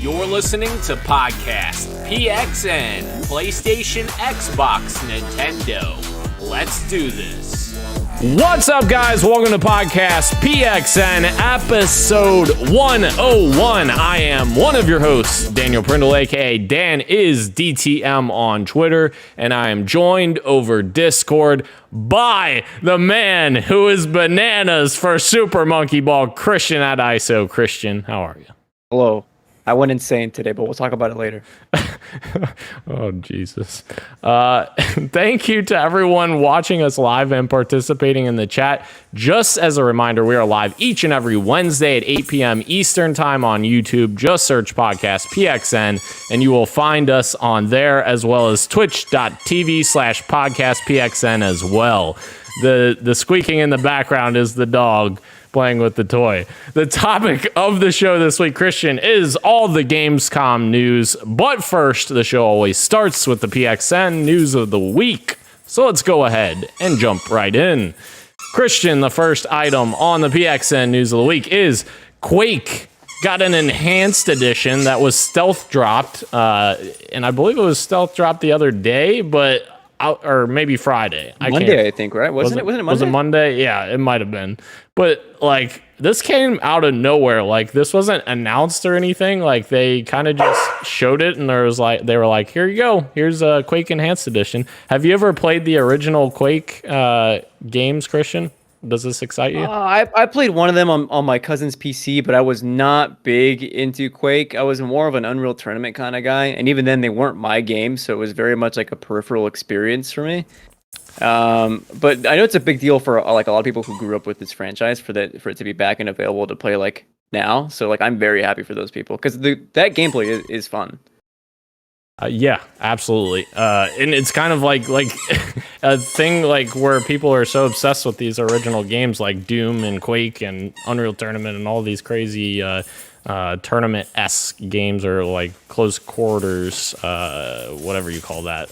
You're listening to Podcast PXN, PlayStation, Xbox, Nintendo. Let's do this. What's up, guys? Welcome to Podcast PXN, episode 101. I am one of your hosts, Daniel Prindle, aka Dan is DTM on Twitter, and I am joined over Discord by the man who is bananas for Super Monkey Ball, Christian at ISO. Christian, how are you? Hello. I went insane today, but we'll talk about it later. Oh, Jesus. Thank you to everyone watching us live and participating in the chat. Just as a reminder, we are live each and every Wednesday at 8 p.m. Eastern Time on YouTube. Just search Podcast PXN, and you will find us on there, as well as twitch.tv/Podcast PXN as well. The squeaking in the background is the dog playing with the toy. The topic of the show this week, Christian, is all the Gamescom news. But first, the show always starts with the PXN news of the week. So let's go ahead and jump right in. Christian, the first item on the PXN news of the week is Quake got an enhanced edition that was stealth dropped. And I believe it was stealth dropped the other day, but or maybe Friday. Monday, I think, right? Wasn't it Monday? Was it Monday? Yeah, it might have been. But like, this came out of nowhere. Like, this wasn't announced or anything. Like, they kind of just showed it, and they were like, here you go. Here's a Quake Enhanced Edition. Have you ever played the original Quake games, Christian? Does this excite you? I played one of them on my cousin's PC, but I was not big into Quake. I was more of an Unreal Tournament kind of guy, and even then, they weren't my games, so it was very much like a peripheral experience for me. But I know it's a big deal for like a lot of people who grew up with this franchise for it to be back and available to play like now. So like, I'm very happy for those people because that gameplay is fun. Yeah, absolutely. And it's kind of like a thing like where people are so obsessed with these original games like Doom and Quake and Unreal Tournament and all these crazy tournament-esque games, or like close quarters, whatever you call that,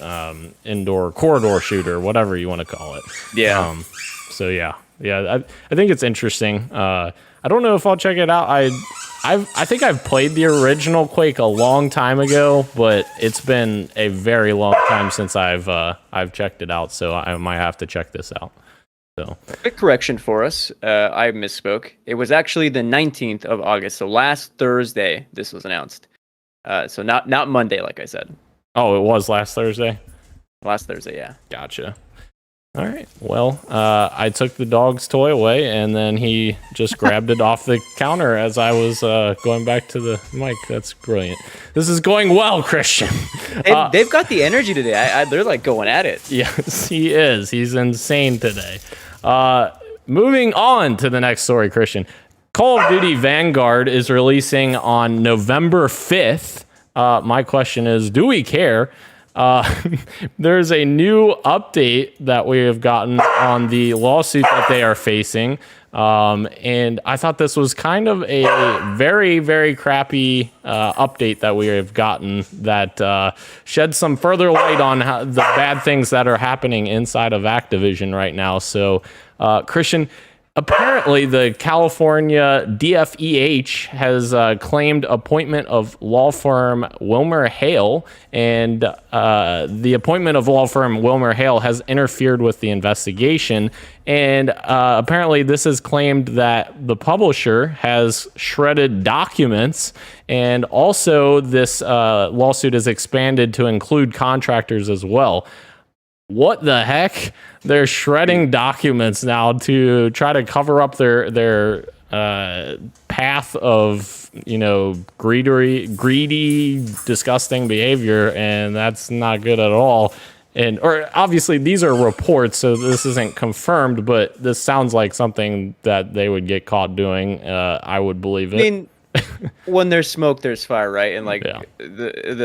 indoor corridor shooter, whatever you want to call it. Yeah. So yeah, I think it's interesting. I don't know if I'll check it out. I think I've played the original Quake a long time ago, but it's been a very long time since I've checked it out, so I might have to check this out. So, quick correction for us. I misspoke. It was actually the 19th of August, so last Thursday this was announced. So not Monday, like I said. Oh, it was last Thursday? Last Thursday, yeah. Gotcha. All right. Well, I took the dog's toy away, and then he just grabbed it off the counter as I was going back to the mic. That's brilliant. This is going well, Christian. They've got the energy today. They're like going at it. Yes, he is. He's insane today. Moving on to the next story, Christian. Call of Duty Vanguard is releasing on November 5th. My question is, do we care? There's a new update that we have gotten on the lawsuit that they are facing. And I thought this was kind of a very, very crappy update that we have gotten that sheds some further light on the bad things that are happening inside of Activision right now. So, Christian, apparently the California DFEH has claimed appointment of law firm Wilmer Hale, and the appointment of law firm Wilmer Hale has interfered with the investigation. And apparently this has claimed that the publisher has shredded documents, and also this lawsuit is expanded to include contractors as well. What the heck? They're shredding documents now to try to cover up their path of, greedy, disgusting behavior, and that's not good at all. Or obviously these are reports, so this isn't confirmed, but this sounds like something that they would get caught doing. I would believe it. I mean, when there's smoke, there's fire, right? And like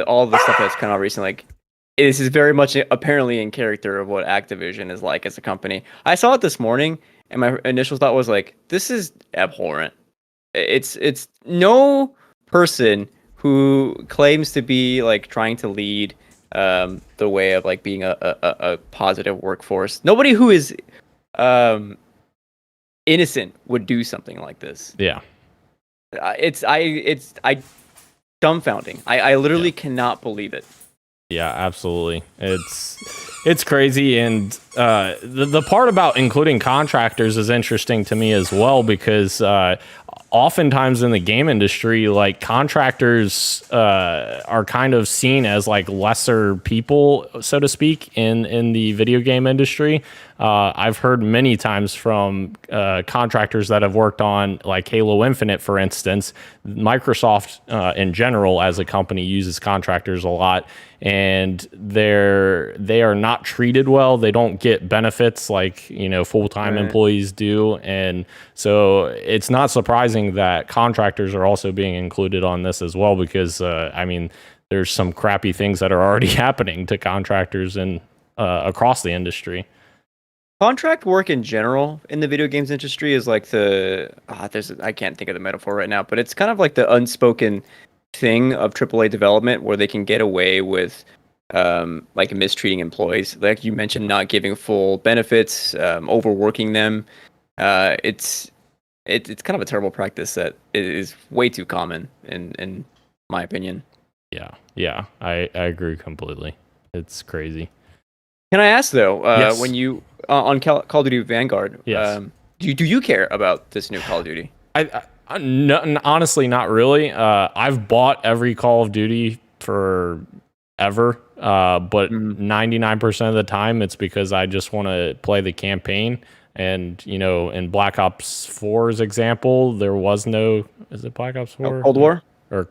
all the stuff that's come out recently, like, this is very much apparently in character of what Activision is like as a company. I saw it this morning, and my initial thought was like, this is abhorrent. It's no person who claims to be like trying to lead the way of like being a positive workforce. Nobody who is innocent would do something like this. Yeah. I dumbfounding. I literally cannot believe it. Yeah, absolutely. It's crazy, and the part about including contractors is interesting to me as well, because oftentimes in the game industry, like, contractors are kind of seen as like lesser people, so to speak, in the video game industry. I've heard many times from contractors that have worked on like Halo Infinite, for instance. Microsoft in general as a company uses contractors a lot, and they are not treated well. They don't get benefits like, you know, full-time employees do. And so it's not surprising that contractors are also being included on this as well, because I mean, there's some crappy things that are already happening to contractors and across the industry. Contract work in general in the video games industry is like I can't think of the metaphor right now, but it's kind of like the unspoken thing of AAA development where they can get away with like mistreating employees. Like you mentioned, not giving full benefits, overworking them. It's kind of a terrible practice that is way too common in my opinion. Yeah, I agree completely. It's crazy. Can I ask though, yes. when you on Call of Duty Vanguard, yes. Do you care about this new Call of Duty? Honestly, not really. I've bought every Call of Duty forever, but 99% of the time it's because I just want to play the campaign. And, you know, in Black Ops 4's example, there was no... Is it Black Ops 4? Cold War? Or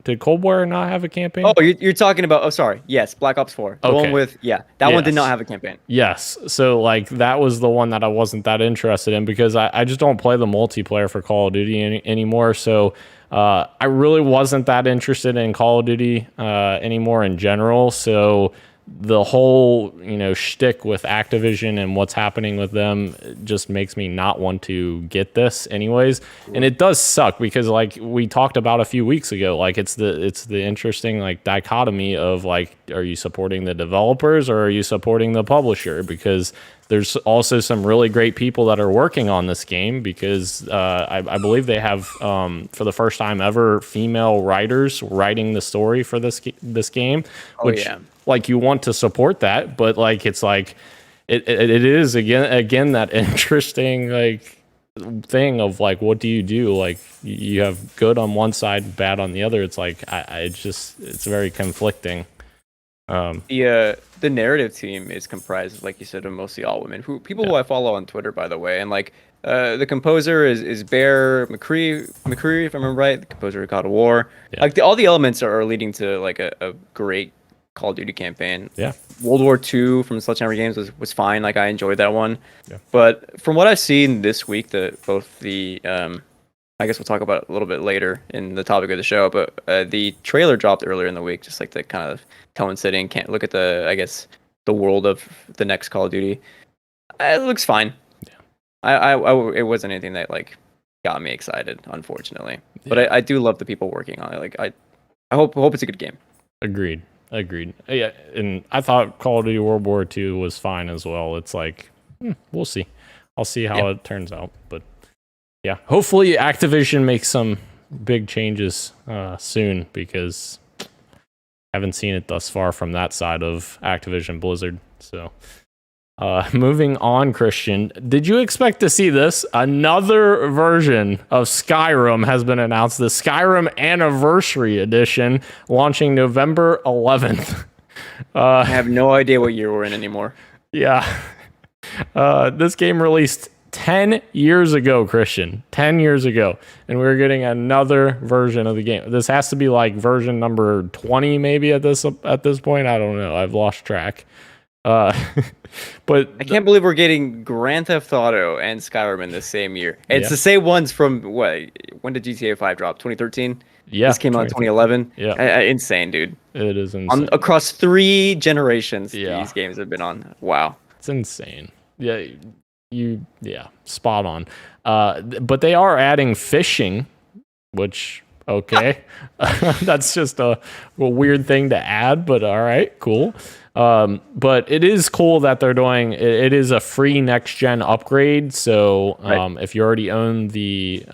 Did Cold War not have a campaign? Oh, you're talking about... Oh, sorry. Yes, Black Ops 4. The one with... Yeah, that one did not have a campaign. Yes. So, like, that was the one that I wasn't that interested in, because I just don't play the multiplayer for Call of Duty anymore. So, I really wasn't that interested in Call of Duty anymore in general. So, the whole, you know, shtick with Activision and what's happening with them just makes me not want to get this anyways. And it does suck because, like we talked about a few weeks ago, like it's the interesting like dichotomy of like, are you supporting the developers or are you supporting the publisher? Because there's also some really great people that are working on this game, because I believe they have, for the first time ever, female writers writing the story for this game, which like you want to support that, but like it's like it is again that interesting like thing of like, what do you do? Like you have good on one side, bad on the other. It's like it's very conflicting. The narrative team is comprised of, like you said, of mostly all women. Who I follow on Twitter, by the way, and like the composer is Bear McCree, if I remember right, the composer of God of War. Like all the elements are leading to like a great Call of Duty campaign. World War II from Sledgehammer Games was fine. Like I enjoyed that one. But from what I've seen this week, both the I guess we'll talk about it a little bit later in the topic of the show, but the trailer dropped earlier in the week, just like the kind of tone setting. Can't look at the world of the next Call of Duty. It looks fine. It wasn't anything that like got me excited, unfortunately. But I do love the people working on it. Like I hope it's a good game. Agreed. Yeah, and I thought Call of Duty World War II was fine as well. It's like, we'll see. I'll see how it turns out. But yeah, hopefully Activision makes some big changes soon, because I haven't seen it thus far from that side of Activision Blizzard. So moving on, Christian, did you expect to see this? Another version of Skyrim has been announced, the Skyrim Anniversary Edition, launching November 11th. I have no idea what year we're in anymore. Yeah. This game released 10 years ago, Christian. 10 years ago. And we're getting another version of the game. This has to be like version number 20 maybe at this point. I don't know. I've lost track. But I can't believe we're getting Grand Theft Auto and Skyrim in the same year. It's the same ones from when did GTA 5 drop? 2013? Yeah. This came out in 2011. Yeah. Insane, dude. It is insane. Across 3 generations, these games have been on. Wow. It's insane. Spot on. But they are adding fishing, which Okay. That's just a weird thing to add, but all right, cool. But it is cool that they're doing it is a free next gen upgrade. So if you already own the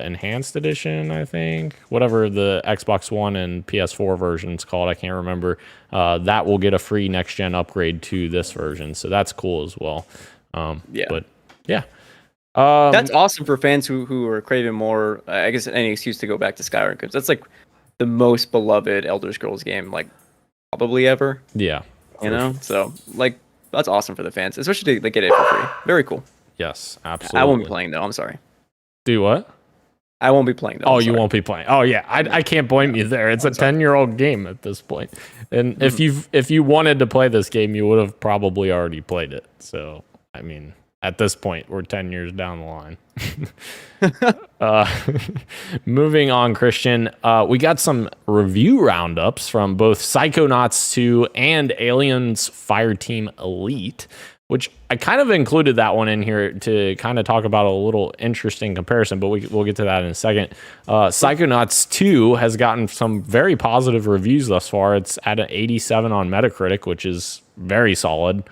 enhanced edition, I think, whatever the Xbox One and PS4 version's called, I can't remember, that will get a free next gen upgrade to this version. So that's cool as well. But yeah. That's awesome for fans who are craving more. I guess any excuse to go back to Skyrim, because that's like the most beloved Elder Scrolls game, like probably ever. Yeah, you know. So like that's awesome for the fans, especially to get it for free. Very cool. Yes, absolutely. I won't be playing though. I'm sorry. Do what? I won't be playing though. Oh, you won't be playing. Oh yeah, I can't blame you there. It's a 10-year-old game at this point, and if you wanted to play this game, you would have probably already played it. So I mean, at this point, we're 10 years down the line. Moving on, Christian, we got some review roundups from both Psychonauts 2 and Aliens Fireteam Elite, which I kind of included that one in here to kind of talk about a little interesting comparison, but we'll get to that in a second. Psychonauts 2 has gotten some very positive reviews thus far. It's at an 87 on Metacritic, which is very solid.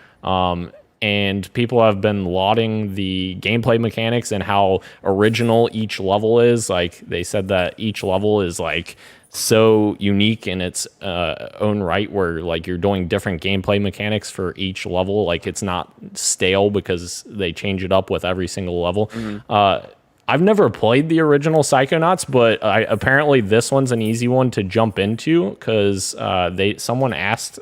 And people have been lauding the gameplay mechanics and how original each level is. Like, they said that each level is like so unique in its own right, where like you're doing different gameplay mechanics for each level. Like, it's not stale because they change it up with every single level. I've never played the original Psychonauts, but apparently this one's an easy one to jump into because someone asked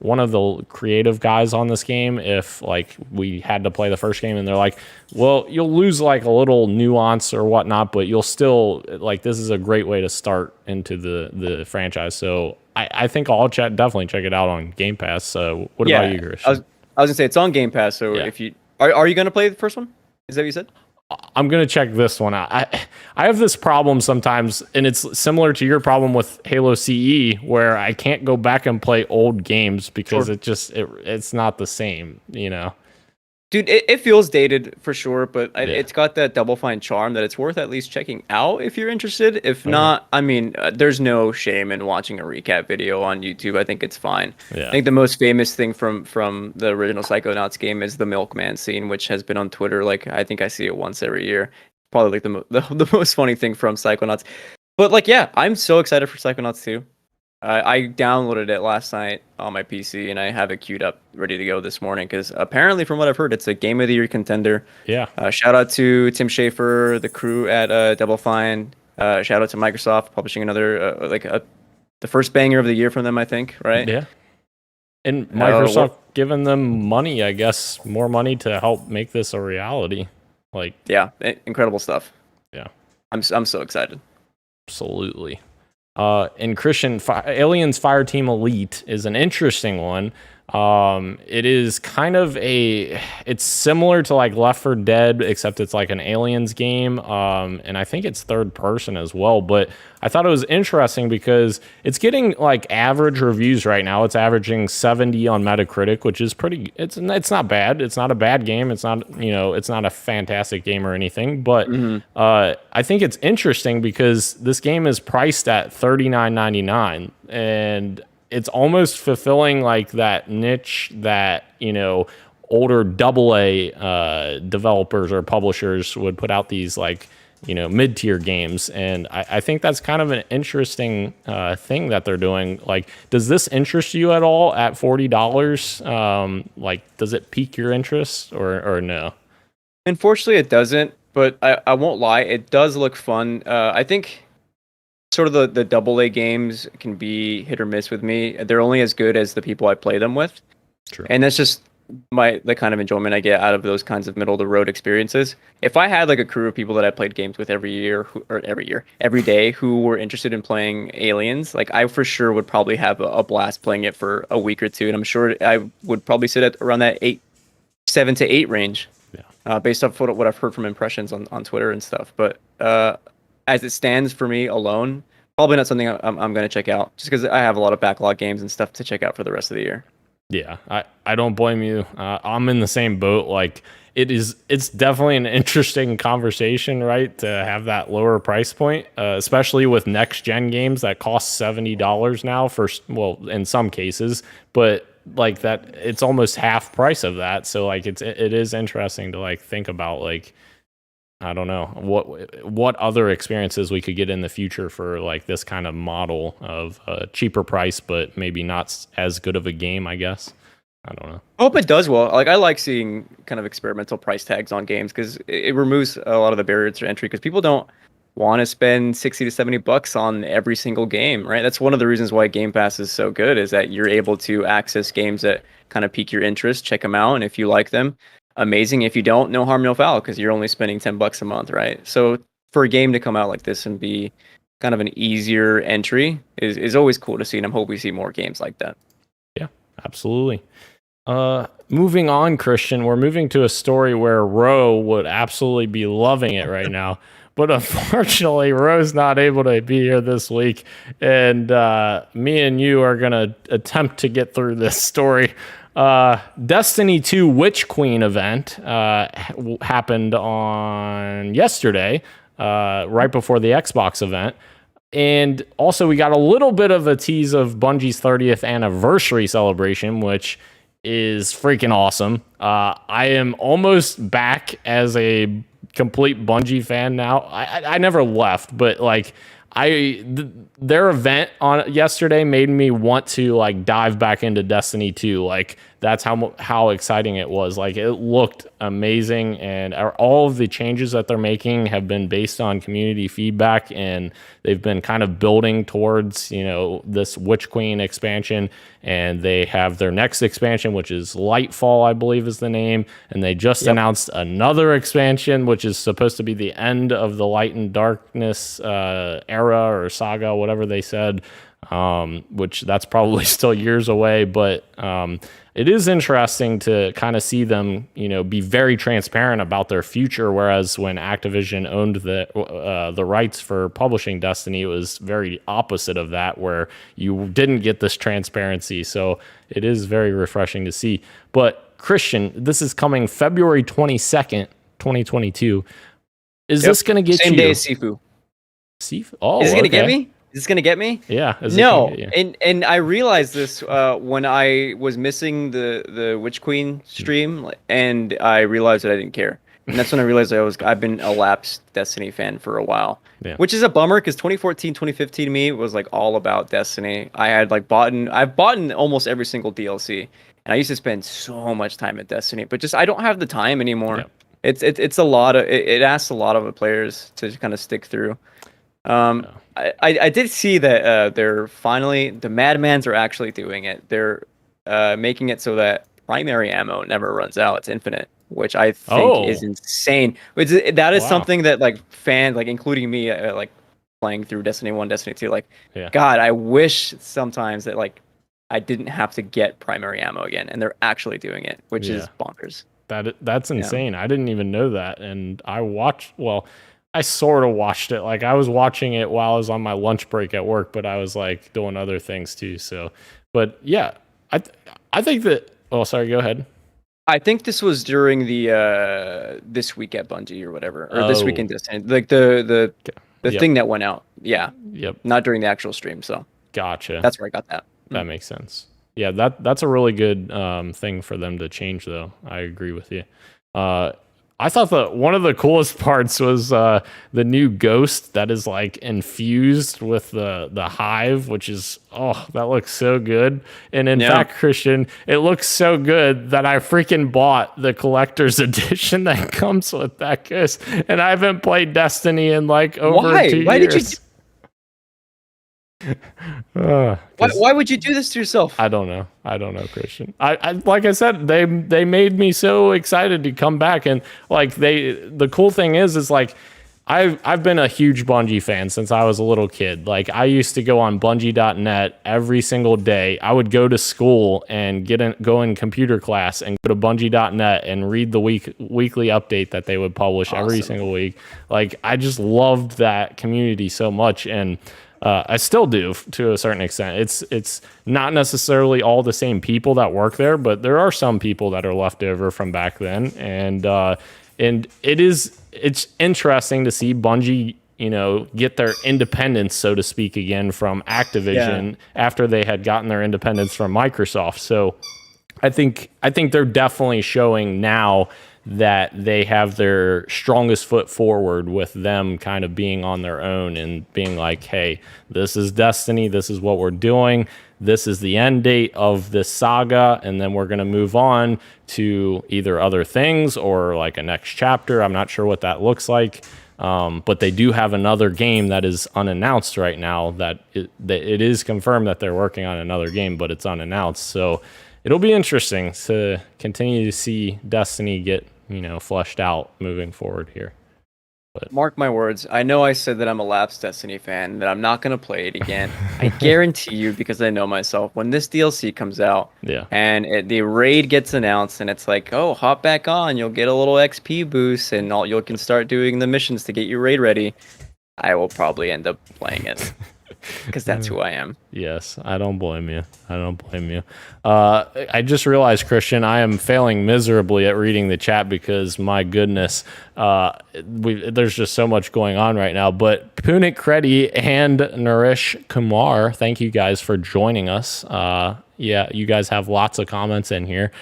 one of the creative guys on this game if like we had to play the first game, and they're like, well, you'll lose like a little nuance or whatnot, but you'll still like, this is a great way to start into the franchise. So I think I'll definitely check it out on Game Pass. So what about you, Chris? I was gonna say it's on Game Pass. So if you are you gonna play the first one? Is that what you said? I'm going to check this one out. I have this problem sometimes, and it's similar to your problem with Halo CE, where I can't go back and play old games because it's not the same, you know? Dude, it feels dated for sure, but it's got that Double Fine charm that it's worth at least checking out if you're interested. If not, I mean, there's no shame in watching a recap video on YouTube. I think it's fine. Yeah. I think the most famous thing from the original Psychonauts game is the milkman scene, which has been on Twitter. Like, I think I see it once every year. Probably like the most funny thing from Psychonauts. But like, yeah, I'm so excited for Psychonauts 2. I downloaded it last night on my PC, and I have it queued up, ready to go this morning. Because apparently, from what I've heard, it's a Game of the Year contender. Yeah. Shout out to Tim Schafer, the crew at Double Fine. Shout out to Microsoft publishing another the first banger of the year from them, I think. Right. Yeah. And Microsoft giving them money, I guess, more money to help make this a reality. Like. Yeah, incredible stuff. Yeah. I'm so excited. Absolutely. And Christian, Aliens Fireteam Elite is an interesting one. It is kind of it's similar to like Left 4 Dead, except it's like an aliens game. And I think it's third person as well, but I thought it was interesting because it's getting like average reviews right now. It's averaging 70 on Metacritic, which is it's not bad. It's not a bad game. It's not, it's not a fantastic game or anything, but, I think it's interesting because this game is priced at $39.99, and it's almost fulfilling like that niche that, older AA developers or publishers would put out these like, mid-tier games. And I think that's kind of an interesting thing that they're doing. Like, does this interest you at all at $40? Like, does it pique your interest or no? Unfortunately, it doesn't, but I won't lie. It does look fun. I think sort of the AA games can be hit or miss with me. They're only as good as the people I play them with. True. And that's just the kind of enjoyment I get out of those kinds of middle of the road experiences. If I had like a crew of people that I played games with every day who were interested in playing Aliens, like I for sure would probably have a blast playing it for a week or two. And I'm sure I would probably sit at around that 7 to 8 range. Yeah. Based off what I've heard from impressions on Twitter and stuff. But as it stands for me alone, probably not something I'm going to check out, just because I have a lot of backlog games and stuff to check out for the rest of the year. Yeah, I don't blame you. I'm in the same boat. Like it's definitely an interesting conversation, right? To have that lower price point, especially with next gen games that cost $70 now well, in some cases, but like that, it's almost half price of that. So like it is interesting to like think about like, I don't know what other experiences we could get in the future for like this kind of model of a cheaper price, but maybe not as good of a game, I guess. I don't know. I hope it does well. Like I like seeing kind of experimental price tags on games because it removes a lot of the barriers to entry because people don't want to spend 60 to 70 bucks on every single game, right? That's one of the reasons why Game Pass is so good is that you're able to access games that kind of pique your interest, check them out, and if you like them, amazing. If you don't, no harm, no foul, because you're only spending 10 bucks a month, right? So for a game to come out like this and be kind of an easier entry is always cool to see, and I hope we see more games like that. Yeah, absolutely. Moving on, Christian, we're moving to a story where Ro would absolutely be loving it right now. But unfortunately, Ro's not able to be here this week, and me and you are going to attempt to get through this story. Destiny 2 Witch Queen event happened on yesterday, right before the Xbox event. And also, we got a little bit of a tease of Bungie's 30th anniversary celebration, which is freaking awesome. I am almost back as a complete Bungie fan now. I never left, but like their event on yesterday made me want to like dive back into Destiny 2. Like that's how exciting it was. Like it looked amazing, and all of the changes that they're making have been based on community feedback, and they've been kind of building towards, you know, this Witch Queen expansion, and they have their next expansion, which is Lightfall, I believe is the name, and they just announced another expansion, which is supposed to be the end of the Light and Darkness era or saga, whatever they said, which that's probably still years away, but it is interesting to kind of see them, you know, be very transparent about their future. Whereas when Activision owned the rights for publishing Destiny, it was very opposite of that, where you didn't get this transparency. So it is very refreshing to see. But Christian, this is coming February 22nd, 2022. Is this going to get same you? Same day as Sifu. Sifu? Oh, is it going to get me? Is this gonna get me? Yeah. No, and I realized this when I was missing the Witch Queen stream, and I realized that I didn't care, and that's when I realized I've been a lapsed Destiny fan for a while, which is a bummer because 2014, 2015 to me was like all about Destiny. I had like I've bought in almost every single DLC, and I used to spend so much time at Destiny, but just I don't have the time anymore. Yeah. It's a lot of it asks a lot of the players to kind of stick through. I did see that they're finally, the Madmans are actually doing it. They're making it so that primary ammo never runs out. It's infinite, which I think is insane. That is something that like fans, like including me, like playing through Destiny 1, Destiny 2, like, God, I wish sometimes that like I didn't have to get primary ammo again, and they're actually doing it, which is bonkers. That's insane. I didn't even know that. And I sort of watched it. Like I was watching it while I was on my lunch break at work, but I was like doing other things too. So, but yeah, I think that. Oh, sorry. Go ahead. I think this was during the this week at Bungie or whatever, or this week in Destiny, like the thing that went out. Yeah. Yep. Not during the actual stream. So. Gotcha. That's where I got that. That makes sense. Yeah, that's a really good thing for them to change, though. I agree with you. I thought that one of the coolest parts was the new ghost that is like infused with the hive, which is, that looks so good. And in fact, Christian, it looks so good that I freaking bought the collector's edition that comes with that ghost. And I haven't played Destiny in like over 2 years. Why did you? Why would you do this to yourself? I don't know, Christian. I like I said, they made me so excited to come back, and like the cool thing is like I've been a huge Bungie fan since I was a little kid. Like I used to go on Bungie.net every single day. I would go to school and go in computer class and go to Bungie.net and read the weekly update that they would publish every single week. Like I just loved that community so much, and I still do to a certain extent. It's not necessarily all the same people that work there, but there are some people that are left over from back then, and it's interesting to see Bungie, get their independence, so to speak, again from Activision after they had gotten their independence from Microsoft. So I think they're definitely showing now that they have their strongest foot forward with them kind of being on their own and being like, hey, this is Destiny. This is what we're doing. This is the end date of this saga. And then we're going to move on to either other things or like a next chapter. I'm not sure what that looks like. But they do have another game that is unannounced right now that it is confirmed that they're working on another game, but it's unannounced. So it'll be interesting to continue to see Destiny get, fleshed out moving forward here. But mark my words. I know I said that I'm a lapsed Destiny fan, that I'm not going to play it again. I guarantee you, because I know myself, when this DLC comes out and the raid gets announced and it's like, oh, hop back on, you'll get a little XP boost and you can start doing the missions to get your raid ready, I will probably end up playing it. Because that's who I am. Yes, I don't blame you. I just realized, Christian, I am failing miserably at reading the chat because, my goodness, there's just so much going on right now. But Punik Kredi and Naresh Kumar, thank you guys for joining us. You guys have lots of comments in here.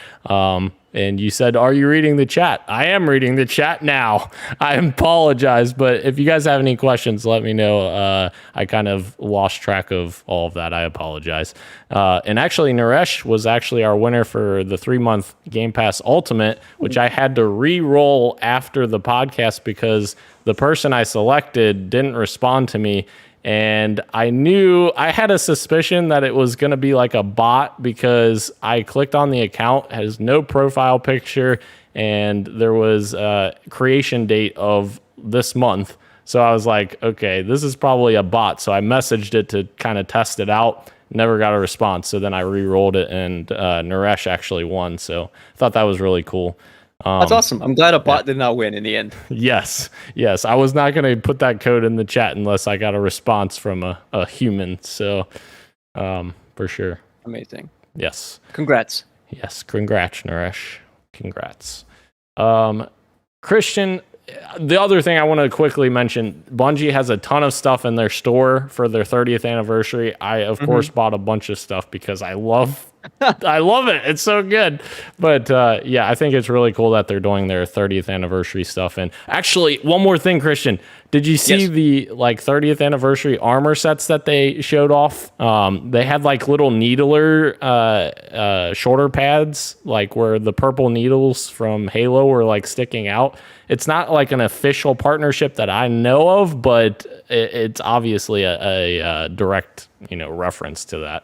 And you said, are you reading the chat? I am reading the chat now. I apologize, but if you guys have any questions, let me know. I kind of lost track of all of that. I apologize. And actually, Naresh was actually our winner for the 3-month Game Pass Ultimate, which I had to re-roll after the podcast because the person I selected didn't respond to me. And I had a suspicion that it was going to be like a bot because I clicked on the account, has no profile picture, and there was a creation date of this month. So I was like, okay, this is probably a bot. So I messaged it to kind of test it out. Never got a response. So then I re-rolled it, and Naresh actually won. So I thought that was really cool. That's awesome. I'm glad a bot did not win in the end. Yes. I was not going to put that code in the chat unless I got a response from a human. So, for sure. Amazing. Yes. Congrats. Yes. Congrats, Naresh. Congrats. Christian, the other thing I want to quickly mention, Bungie has a ton of stuff in their store for their 30th anniversary. I, of course, bought a bunch of stuff because I love it. It's so good. But I think it's really cool that they're doing their 30th anniversary stuff. And actually, one more thing, Christian, did you see the 30th anniversary armor sets that they showed off? They had like little needler shoulder pads, like where the purple needles from Halo were like sticking out. It's not like an official partnership that I know of, but it's obviously a direct, reference to that.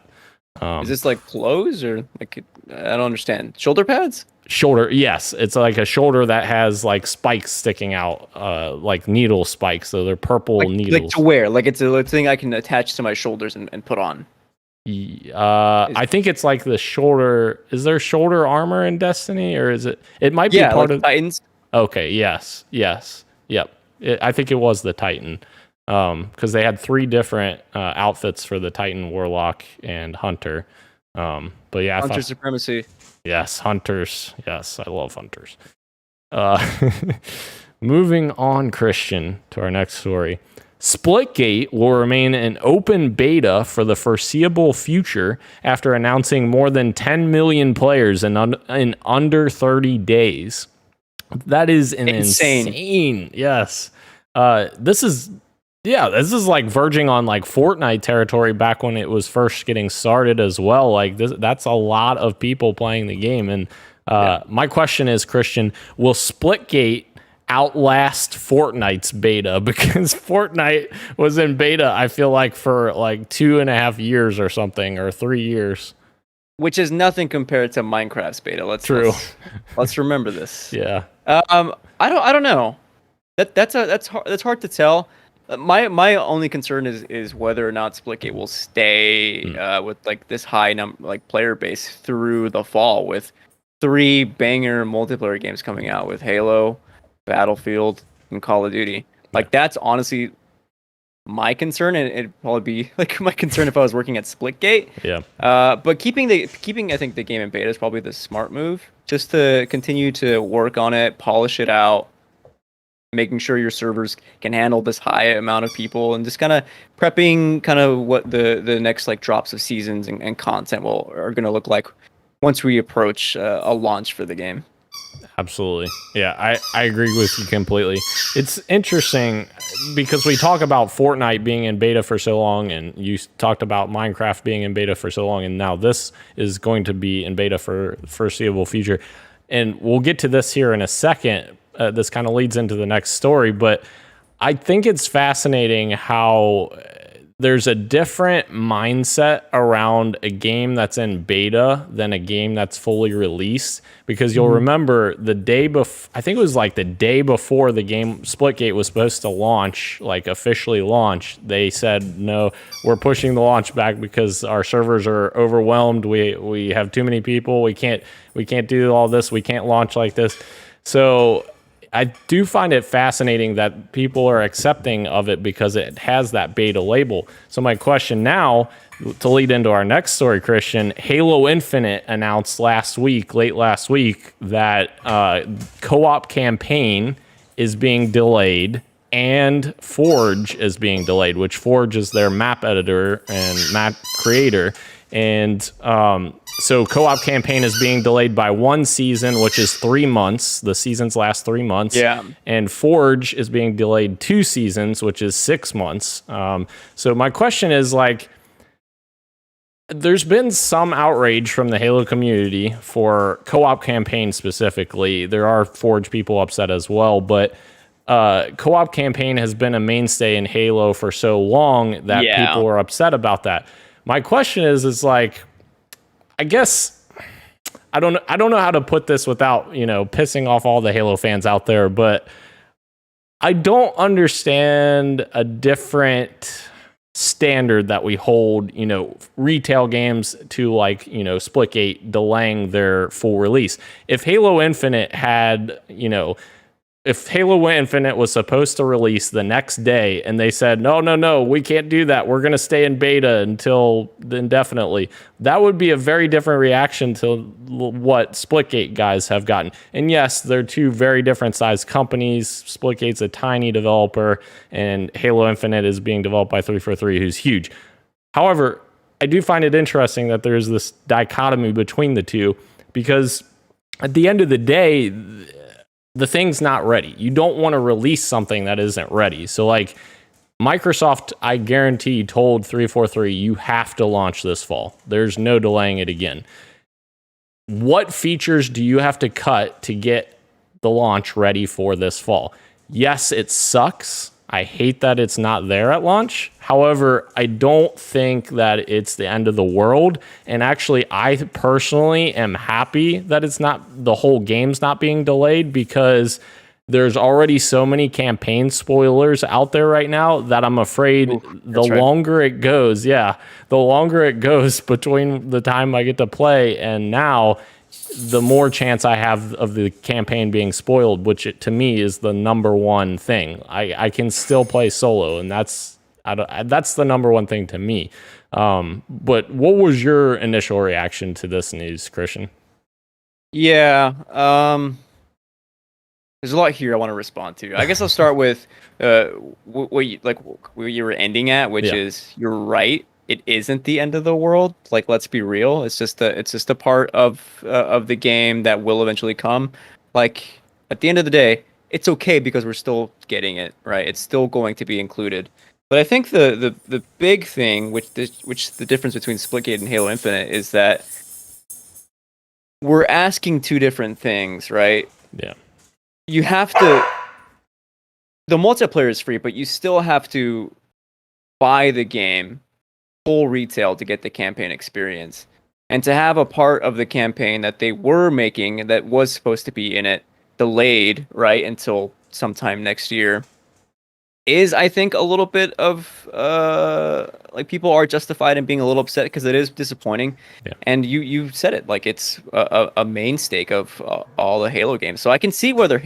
Is this like clothes or like, I don't understand. Shoulder pads? Shoulder, yes. It's like a shoulder that has like spikes sticking out, like needle spikes. So they're purple needles. Like to wear, like it's a thing I can attach to my shoulders and put on. I think it's like the shoulder. Is there shoulder armor in Destiny, or is it? It might be part of Titans. Okay. Yes. Yep. I think it was the Titan. Because they had 3 different outfits for the Titan, Warlock, and Hunter. But yeah, Hunter supremacy. Yes, Hunters. Yes, I love Hunters. Moving on, Christian, to our next story. Splitgate will remain an open beta for the foreseeable future after announcing more than 10 million players in under 30 days. That is insane. Yes. This is like verging on like Fortnite territory back when it was first getting started as well. Like that's a lot of people playing the game. And my question is, Christian, will Splitgate outlast Fortnite's beta? Because Fortnite was in beta, I feel like, for like 2.5 years or something, or 3 years. Which is nothing compared to Minecraft's beta. Let's remember this. Yeah. I don't know. That's hard to tell. My only concern is whether or not Splitgate will stay with like this high player base through the fall, with 3 banger multiplayer games coming out with Halo, Battlefield, and Call of Duty. Like that's honestly my concern, and it'd probably be like my concern if I was working at Splitgate. Yeah. But keeping I think the game in beta is probably the smart move, just to continue to work on it, polish it out, making sure your servers can handle this high amount of people, and just kind of prepping kind of what the next like drops of seasons and content are going to look like once we approach a launch for the game. Absolutely. Yeah, I agree with you completely. It's interesting because we talk about Fortnite being in beta for so long, and you talked about Minecraft being in beta for so long, and now this is going to be in beta for foreseeable future. And we'll get to this here in a second. This kind of leads into the next story, but I think it's fascinating how there's a different mindset around a game that's in beta than a game that's fully released, because you'll remember the day before, I think it was like the day before the game Splitgate was supposed to launch, like officially launch, they said, no, we're pushing the launch back because our servers are overwhelmed. We have too many people. We can't do all this. We can't launch like this. So I do find it fascinating that people are accepting of it because it has that beta label. So my question now, to lead into our next story, Christian, Halo Infinite announced late last week, that co-op campaign is being delayed and Forge is being delayed, which Forge is their map editor and map creator. And so co-op campaign is being delayed by one season, which is 3 months. The seasons last 3 months. Yeah. And Forge is being delayed 2 seasons, which is 6 months. So my question is, like, there's been some outrage from the Halo community for co-op campaign specifically. There are Forge people upset as well, but co-op campaign has been a mainstay in Halo for so long that people are upset about that. My question is like, I guess I don't know how to put this without, pissing off all the Halo fans out there, but I don't understand a different standard that we hold, retail games to, like, Splitgate delaying their full release. If Halo Infinite had, if Halo Infinite was supposed to release the next day and they said, no, we can't do that, we're going to stay in beta until indefinitely, that would be a very different reaction to what Splitgate guys have gotten. And yes, they're two very different sized companies. Splitgate's a tiny developer, and Halo Infinite is being developed by 343, who's huge. However, I do find it interesting that there's this dichotomy between the two, because at the end of the day, the thing's not ready. You don't want to release something that isn't ready. So, like, Microsoft, I guarantee, told 343, you have to launch this fall. There's no delaying it again. What features do you have to cut to get the launch ready for this fall? Yes, it sucks. I hate that it's not there at launch. However, I don't think that it's the end of the world. And actually, I personally am happy that it's not, the whole game's not being delayed, because there's already so many campaign spoilers out there right now that I'm afraid longer it goes, the longer it goes between the time I get to play and now, the more chance I have of the campaign being spoiled, which to me is the number one thing. I can still play solo, and that's the number one thing to me. But what was your initial reaction to this news, Christian? Yeah, there's a lot here I want to respond to. I guess I'll start with what you were ending at, which is, you're right. It isn't the end of the world. Like, let's be real. It's just a part of the game that will eventually come. Like, at the end of the day, it's okay because we're still getting it, right? It's still going to be included. But I think the big thing, which the difference between Splitgate and Halo Infinite, is that we're asking two different things, right? Yeah. You have to. The multiplayer is free, but you still have to buy the game full retail to get the campaign experience, and to have a part of the campaign that they were making that was supposed to be in it delayed, right, until sometime next year, is, I think, a little bit of like, people are justified in being a little upset because it is disappointing. And you said it, like, it's a mainstay of all the Halo games, so I can see where the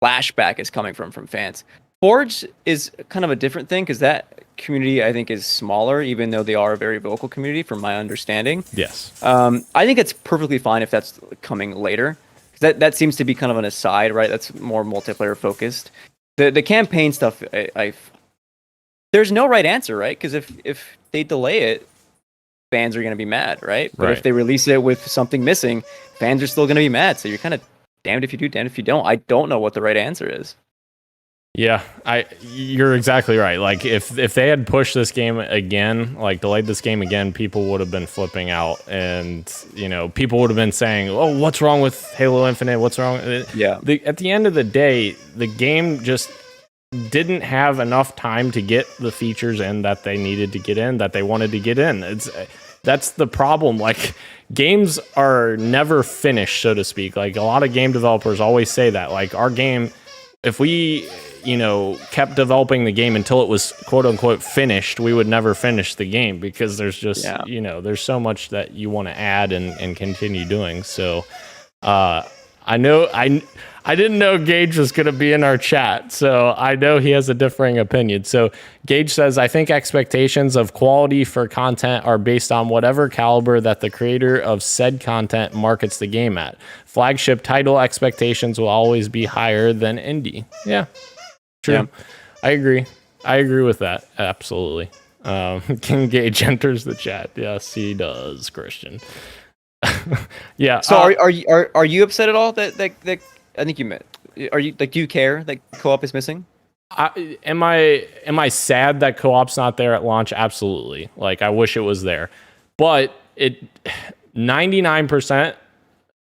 flashback is coming from fans. Forge is kind of a different thing because that community I think is smaller, even though they are a very vocal community, from my understanding. Yes. I think it's perfectly fine if that's coming later. That seems to be kind of an aside, right? That's more multiplayer focused. The campaign stuff, there's no right answer, right? Because if they delay it, fans are going to be mad, right? But if they release it with something missing, fans are still going to be mad. So you're kind of damned if you do, damned if you don't. I don't know what the right answer is. Yeah, you're exactly right. Like if they had pushed this game again, like delayed this game again, people would have been flipping out, and people would have been saying, "Oh, what's wrong with Halo Infinite? What's wrong?" Yeah. At the end of the day, the game just didn't have enough time to get the features in that they needed to get in, that they wanted to get in. That's the problem. Like, games are never finished, so to speak. Like, a lot of game developers always say that. Like, our game, if we kept developing the game until it was quote unquote finished, we would never finish the game, because there's just there's so much that you want to add and continue doing. So I didn't know Gage was going to be in our chat, so I know he has a differing opinion. So Gage says, I think expectations of quality for content are based on whatever caliber that the creator of said content markets the game at. Flagship title expectations will always be higher than indie. Yeah, true. Yeah. I agree with that. Absolutely. King Gage enters the chat. Yes, he does, Christian. Yeah. So are you upset at all that I think you meant? Are you do you care that co-op is missing? Am I sad that co-op's not there at launch? Absolutely. Like, I wish it was there, but 99%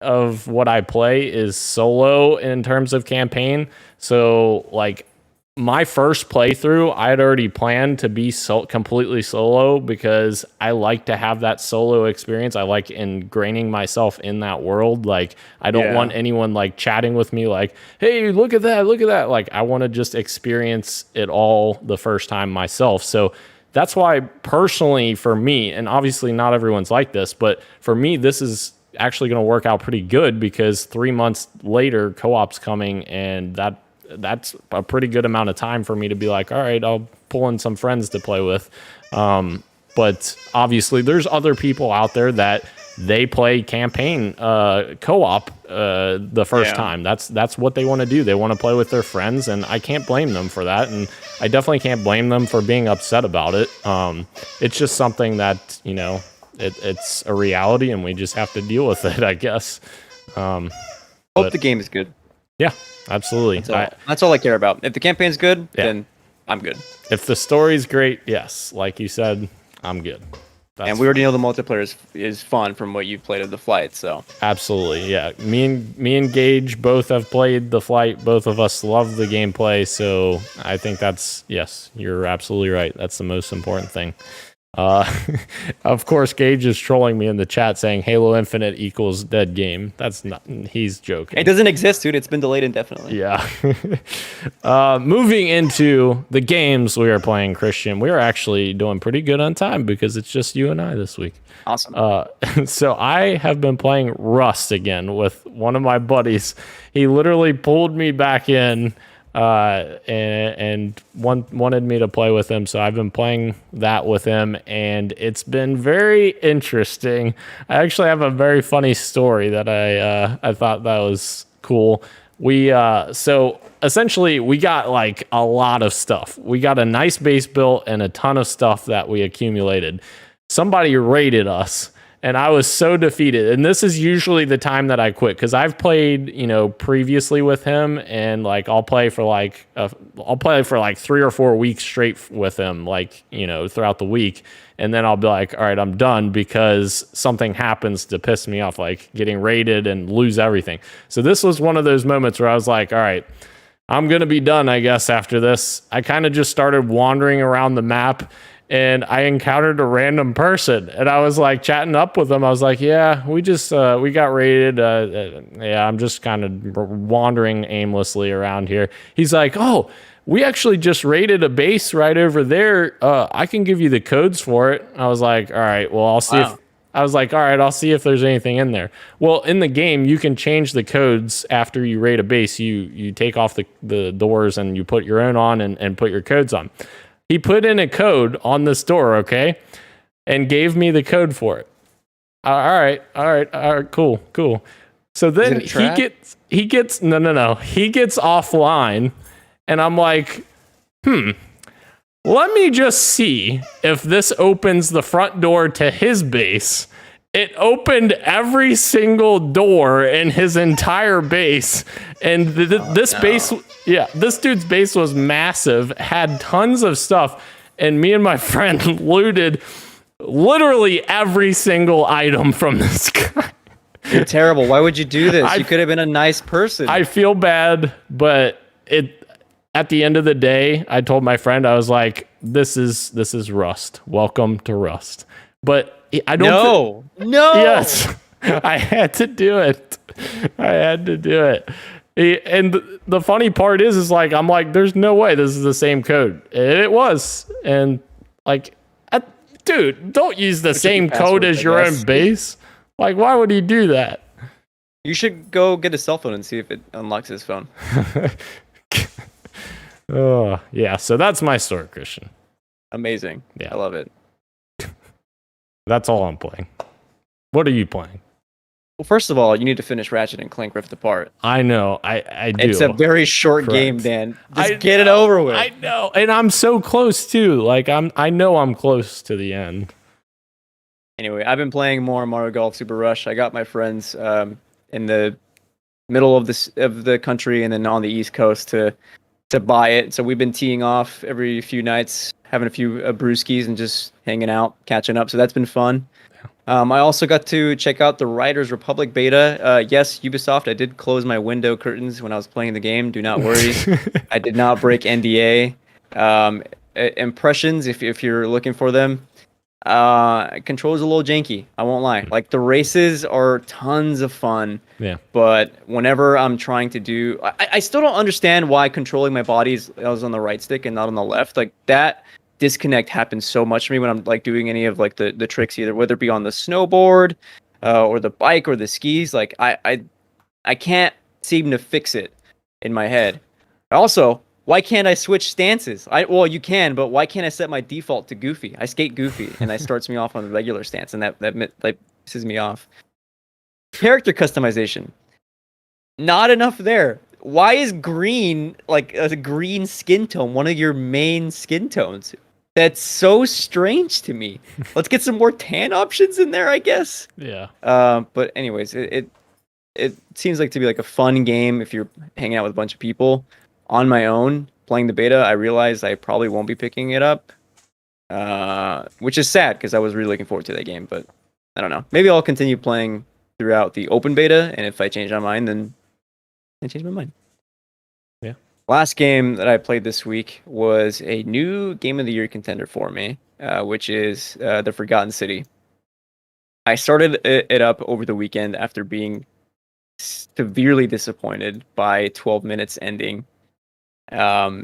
of what I play is solo in terms of campaign. So like, my first playthrough, I had already planned to be completely solo, because I like to have that solo experience. I like ingraining myself in that world. Like, I don't want anyone like chatting with me like, hey, look at that. Like, I want to just experience it all the first time myself. So that's why, personally, for me, and obviously not everyone's like this, but for me, this is actually going to work out pretty good, because 3 months later, co-op's coming, and that's a pretty good amount of time for me to be like, all right, I'll pull in some friends to play with. But obviously there's other people out there that they play campaign co-op the first time. That's what they want to do. They want to play with their friends, and I can't blame them for that. And I definitely can't blame them for being upset about it. It's just something that, it's a reality, and we just have to deal with it, I guess. Hope the game is good. Yeah, absolutely. That's all I care about. If the campaign's good, then I'm good. If the story's great, yes, like you said, I'm good. And we already know the multiplayer is fun from what you've played of the flight, so. Absolutely, yeah. Me and Gage both have played the flight. Both of us love the gameplay, so I think yes, you're absolutely right. That's the most important thing. Of course, Gage is trolling me in the chat saying Halo Infinite equals dead game. That's not, he's joking. It doesn't exist, dude. It's been delayed indefinitely. Yeah. Moving into the games we are playing, Christian, we are actually doing pretty good on time, because it's just you and I this week. Awesome. So I have been playing Rust again with one of my buddies. He literally pulled me back in and wanted me to play with him, so I've been playing that with him, and it's been very interesting. I actually have a very funny story that I thought that was cool. So essentially we got like a lot of stuff. We got a nice base built and a ton of stuff that we accumulated. Somebody raided us, and I was so defeated. And this is usually the time that I quit, because I've played, previously with him, and like I'll play for like 3 or 4 weeks straight with him, like, throughout the week. And then I'll be like, all right, I'm done, because something happens to piss me off, like getting raided and lose everything. So this was one of those moments where I was like, all right, I'm going to be done, I guess, after this. I kind of just started wandering around the map, and I encountered a random person, and I was like chatting up with them. I was like, yeah, we got raided. I'm just kind of wandering aimlessly around here. He's like, oh, we actually just raided a base right over there. I can give you the codes for it. I was like, all right, well, I was like, all right, I'll see if there's anything in there. Well, in the game, you can change the codes after you raid a base. You take off the doors and you put your own on and put your codes on. He put in a code on this door, okay, and gave me the code for it. All right, cool. So then he gets no. He gets offline, and I'm like, let me just see if this opens the front door to his base. It opened every single door in his entire base. And this dude's base was massive, had tons of stuff. And me and my friend looted literally every single item from this guy. You're terrible. Why would you do this? You could have been a nice person. I feel bad, but at the end of the day, I told my friend, I was like, this is Rust. Welcome to Rust. But I don't. No. Yes, I had to do it. And the funny part is like, I'm like, there's no way this is the same code. And it was. And like, dude, don't use the same code as your own base. Like, why would he do that? You should go get a cell phone and see if it unlocks his phone. Oh, yeah. So that's my story, Christian. Amazing. Yeah. I love it. That's all I'm playing. What are you playing? Well, first of all, you need to finish Ratchet and Clank Rift Apart. I know. I do. It's a very short game, Dan. Just get it over with. I know. And I'm so close too. Like I know I'm close to the end. Anyway, I've been playing more Mario Golf Super Rush. I got my friends in the middle of the country and then on the East Coast to buy it. So we've been teeing off every few nights, having a few brewskis and just hanging out, catching up. So that's been fun. I also got to check out the Riders Republic beta. Yes, Ubisoft, I did close my window curtains when I was playing the game. Do not worry. I did not break NDA. Impressions, if you're looking for them. Controls a little janky, I won't lie. Like the races are tons of fun. Yeah. But whenever I'm trying to do, I still don't understand why controlling my body is on the right stick and not on the left. Like that disconnect happens so much for me when I'm like doing any of like the tricks, either whether it be on the snowboard or the bike or the skis. Like I can't seem to fix it in my head. Also, why can't I switch stances? Well, you can, but why can't I set my default to goofy? I skate goofy, and that starts me off on the regular stance, and that pisses me off. Character customization. Not enough there. Why is green, like a green skin tone, one of your main skin tones? That's so strange to me. Let's get some more tan options in there, I guess. Yeah. But anyways, it seems like to be like a fun game if you're hanging out with a bunch of people. On my own, playing the beta, I realized I probably won't be picking it up, which is sad because I was really looking forward to that game. But I don't know. Maybe I'll continue playing throughout the open beta, and if I change my mind, then I change my mind. Yeah. Last game that I played this week was a new Game of the Year contender for me, which is The Forgotten City. I started it up over the weekend after being severely disappointed by 12 minutes ending. For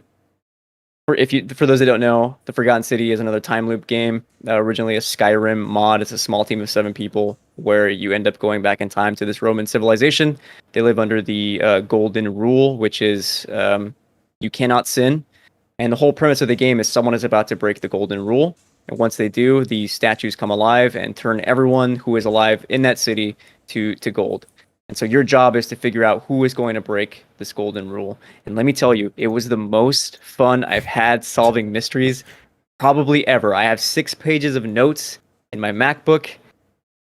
those that don't know, The Forgotten City is another time loop game. Originally a Skyrim mod. It's a small team of 7 people where you end up going back in time to this Roman civilization. They live under the Golden Rule, which is you cannot sin. And the whole premise of the game is someone is about to break the Golden Rule. And once they do, the statues come alive and turn everyone who is alive in that city to gold. And so your job is to figure out who is going to break this golden rule. And let me tell you, it was the most fun I've had solving mysteries probably ever. I have 6 pages of notes in my MacBook.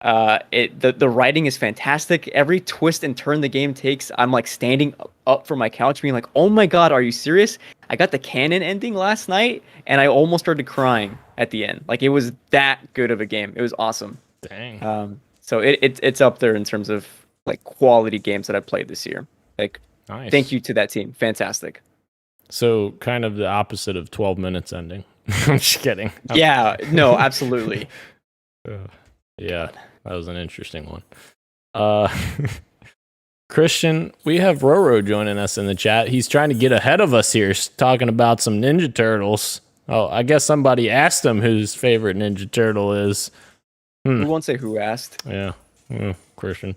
The writing is fantastic. Every twist and turn the game takes, I'm like standing up from my couch being like, oh my God, are you serious? I got the canon ending last night and I almost started crying at the end. Like it was that good of a game. It was awesome. Dang. So it's up there in terms of like quality games that I played this year. Like, nice. Thank you to that team. Fantastic. So kind of the opposite of 12 minutes ending. I'm just kidding. Yeah, no, absolutely. Yeah, that was an interesting one. Christian, we have Roro joining us in the chat. He's trying to get ahead of us here, talking about some Ninja Turtles. Oh, I guess somebody asked him whose favorite Ninja Turtle is. We won't say who asked. Yeah. Christian.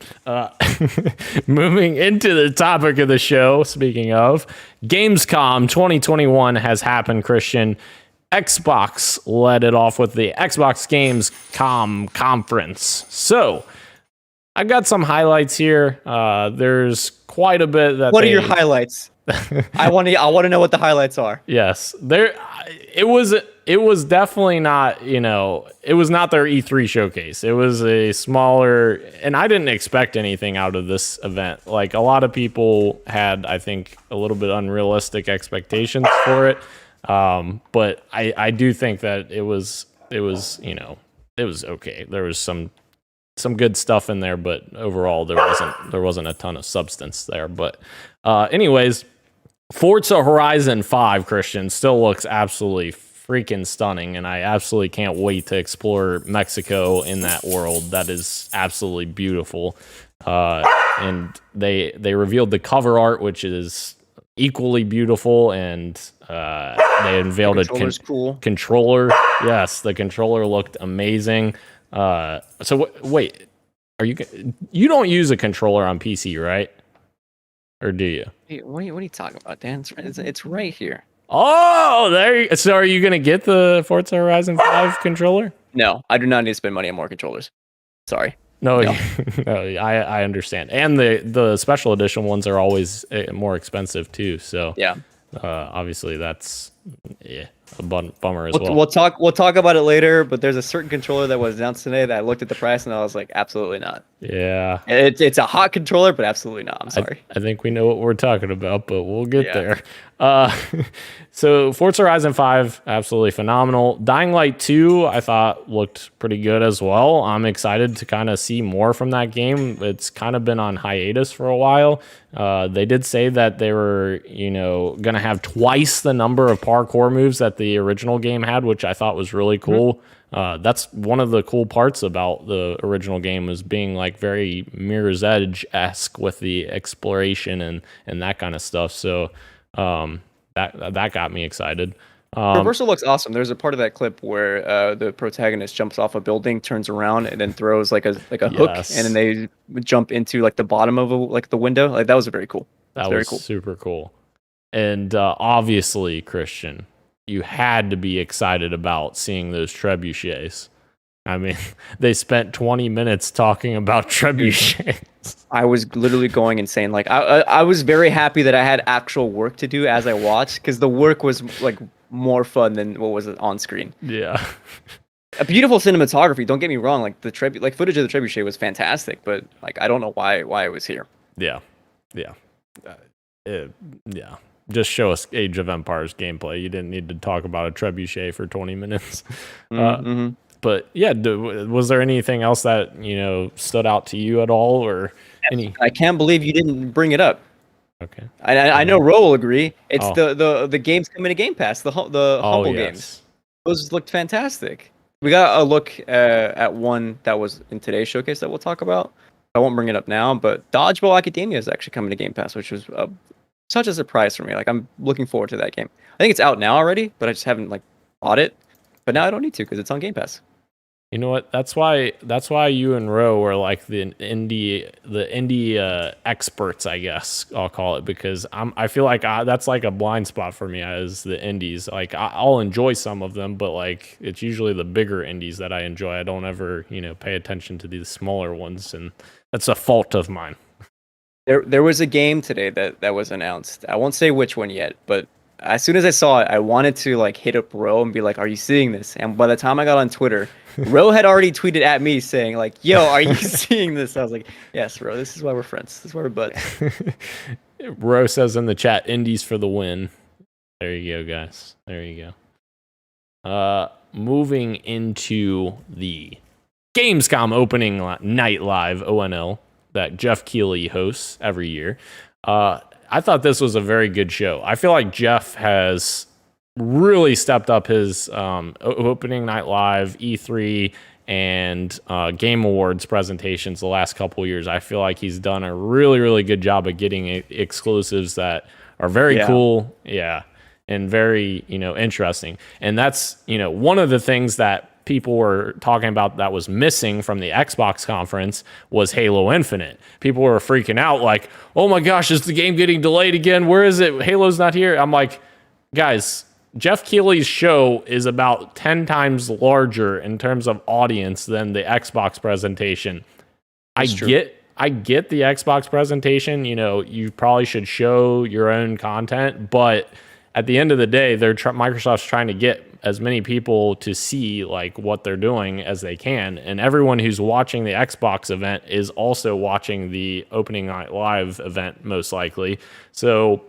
Moving into the topic of the show, speaking of, Gamescom 2021 has happened, Christian. Xbox led it off with the Xbox Gamescom conference. So, I've got some highlights here. There's quite a bit that What are your highlights? I want to know what the highlights are. Yes. It was definitely not, it was not their E3 showcase. It was a smaller, and I didn't expect anything out of this event. Like, a lot of people had, I think, a little bit unrealistic expectations for it. But I do think that it was okay. There was some good stuff in there, but overall there wasn't a ton of substance there. But anyways, Forza Horizon 5, Christian, still looks absolutely freaking stunning, and I absolutely can't wait to explore Mexico in that world. That is absolutely beautiful. And they revealed the cover art, which is equally beautiful, and they unveiled a controller. Yes, the controller looked amazing. So wait, you don't use a controller on PC, right? Or do you? Hey, what are you talking about, Dan? It's right here. Oh, so are you gonna get the Forza Horizon 5 controller? No, I do not need to spend money on more controllers. Sorry. No. I understand. And the special edition ones are always more expensive too. So yeah, obviously that's a bummer as well. We'll talk about it later. But there's a certain controller that was announced today that I looked at the price and I was like, absolutely not. Yeah, it's a hot controller, but absolutely not. I'm sorry. I think we know what we're talking about, but we'll get there. So Forza Horizon 5, absolutely phenomenal. Dying Light 2, I thought looked pretty good as well. I'm excited to kind of see more from that game. It's kind of been on hiatus for a while. They did say that they were, going to have twice the number of parkour moves that the original game had, which I thought was really cool. That's one of the cool parts about the original game, is being like very Mirror's Edge-esque with the exploration and that kind of stuff. So that got me excited. Reversal looks awesome. There's a part of that clip where the protagonist jumps off a building, turns around, and then throws like a hook, and then they jump into like the bottom of the window. Like, that was very cool. That was super cool. And obviously, Christian, you had to be excited about seeing those trebuchets. I mean, they spent 20 minutes talking about trebuchets. I was literally going insane. Like, I was very happy that I had actual work to do as I watched, because the work was like more fun than what was on screen. Yeah. A beautiful cinematography. Don't get me wrong. Like, the footage of the trebuchet was fantastic, but like, I don't know why it was here. Yeah. Just show us Age of Empires gameplay. You didn't need to talk about a trebuchet for 20 minutes. But yeah, was there anything else that stood out to you at all, or any? I can't believe you didn't bring it up. Okay. I know Ro will agree. It's the games coming to Game Pass, the Humble games. Those looked fantastic. We got a look at one that was in today's showcase that we'll talk about. I won't bring it up now, but Dodgeball Academia is actually coming to Game Pass, which was such a surprise for me. Like, I'm looking forward to that game. I think it's out now already, but I just haven't bought it. But now I don't need to, because it's on Game Pass. You know what? That's why you and Ro are like the indie experts, I guess I'll call it, because I feel like that's like a blind spot for me as the indies. Like, I'll enjoy some of them, but like, it's usually the bigger indies that I enjoy. I don't ever pay attention to these smaller ones, and that's a fault of mine. There was a game today that was announced. I won't say which one yet, but as soon as I saw it, I wanted to hit up Ro and be like, "Are you seeing this?" And by the time I got on Twitter, Ro had already tweeted at me saying like, "Yo, are you seeing this?" I was like, "Yes, Ro. This is why we're friends. This is why we're buds." Ro says in the chat, "Indies for the win." There you go, guys. There you go. Moving into the Gamescom opening night live ONL that Jeff Keighley hosts every year. I thought this was a very good show. I feel like Jeff has really stepped up his opening night live, E3, and Game Awards presentations the last couple of years. I feel like he's done a really, really good job of getting exclusives that are very cool, and very interesting. And that's one of the things that people were talking about that was missing from the Xbox conference was Halo Infinite. People were freaking out like, oh my gosh, is the game getting delayed again? Where is it? Halo's not here. I'm like, guys, Jeff Keighley's show is about 10 times larger in terms of audience than the Xbox presentation. I get the Xbox presentation. You know, you probably should show your own content, but at the end of the day, Microsoft's trying to get as many people to see like what they're doing as they can, and everyone who's watching the Xbox event is also watching the opening night live event most likely. So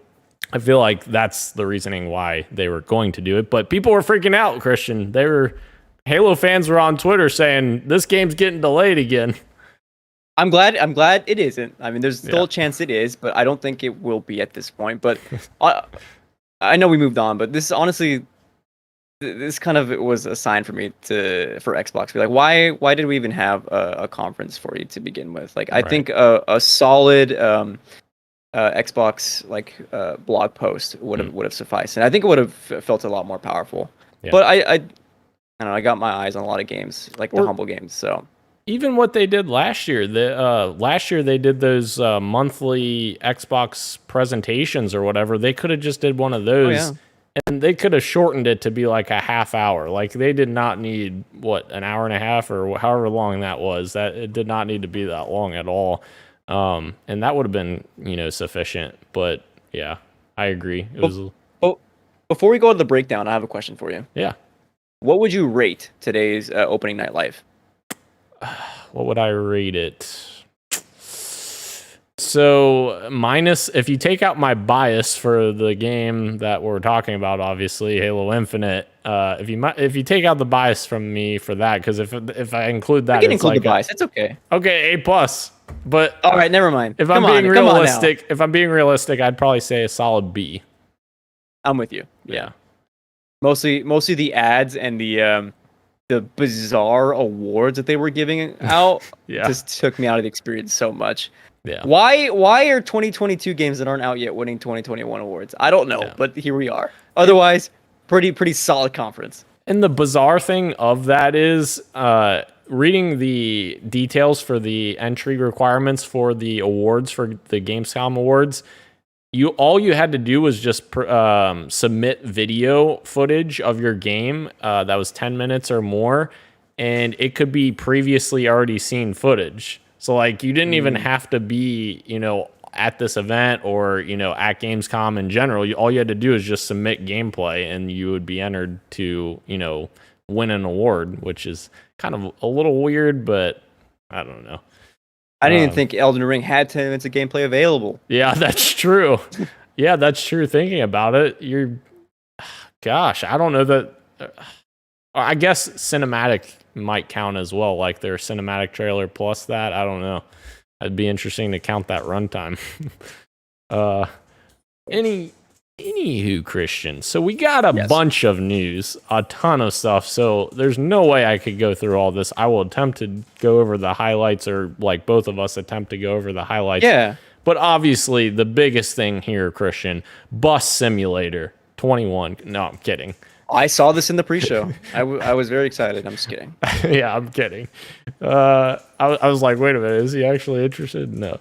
I feel like that's the reasoning why they were going to do it. But people were freaking out, Christian. Halo fans were on Twitter saying this game's getting delayed again. I'm glad it isn't. I mean, there's still a chance it is, but I don't think it will be at this point. But I know we moved on, but this honestly, this kind of was a sign for me for Xbox to be like, why did we even have a conference for you to begin with? Like, I think a solid Xbox blog post would have sufficed, and I think it would have felt a lot more powerful. Yeah. But I don't know. I got my eyes on a lot of games, like the humble games. So even what they did last year, last year they did those monthly Xbox presentations or whatever. They could have just did one of those, and they could have shortened it to be like a half hour. Like they did not need an hour and a half or however long that was. That it did not need to be that long at all. And that would have been, sufficient. But yeah, I agree. It was. Before we go to the breakdown, I have a question for you. Yeah. What would you rate today's opening night live? What would I rate it? So minus, if you take out my bias for the game that we're talking about, obviously Halo Infinite. If you take out the bias from me for that, because if I include that, I can include the bias. It's okay. Okay, A+. But all right, never mind. If I'm being realistic, I'd probably say a solid B. I'm with you. Yeah. Mostly the ads and the bizarre awards that they were giving out just took me out of the experience so much. Yeah. Why are 2022 games that aren't out yet winning 2021 awards? I don't know, but here we are. Otherwise, pretty solid conference. And the bizarre thing of that is reading the details for the entry requirements for the awards for the Gamescom awards. All you had to do was just submit video footage of your game that was 10 minutes or more, and it could be previously already seen footage. So like you didn't even have to be, at this event or, at Gamescom in general. All you had to do is just submit gameplay and you would be entered to, win an award, which is kind of a little weird, but I don't know. I didn't even think Elden Ring had 10 minutes of gameplay available. Yeah, that's true. Yeah, that's true. Thinking about it, gosh, I don't know that. I guess cinematic might count as well, like their cinematic trailer plus that. I don't know. It'd be interesting to count that runtime. Anywho, Christian. So we got a bunch of news, a ton of stuff. So there's no way I could go through all this. I will attempt to go over the highlights, or like both of us attempt to go over the highlights. Yeah. But obviously the biggest thing here, Christian, Bus Simulator 21. No, I'm kidding. I saw this in the pre-show. I was very excited. I'm just kidding. Yeah, I'm kidding. I was like, wait a minute, is he actually interested? No.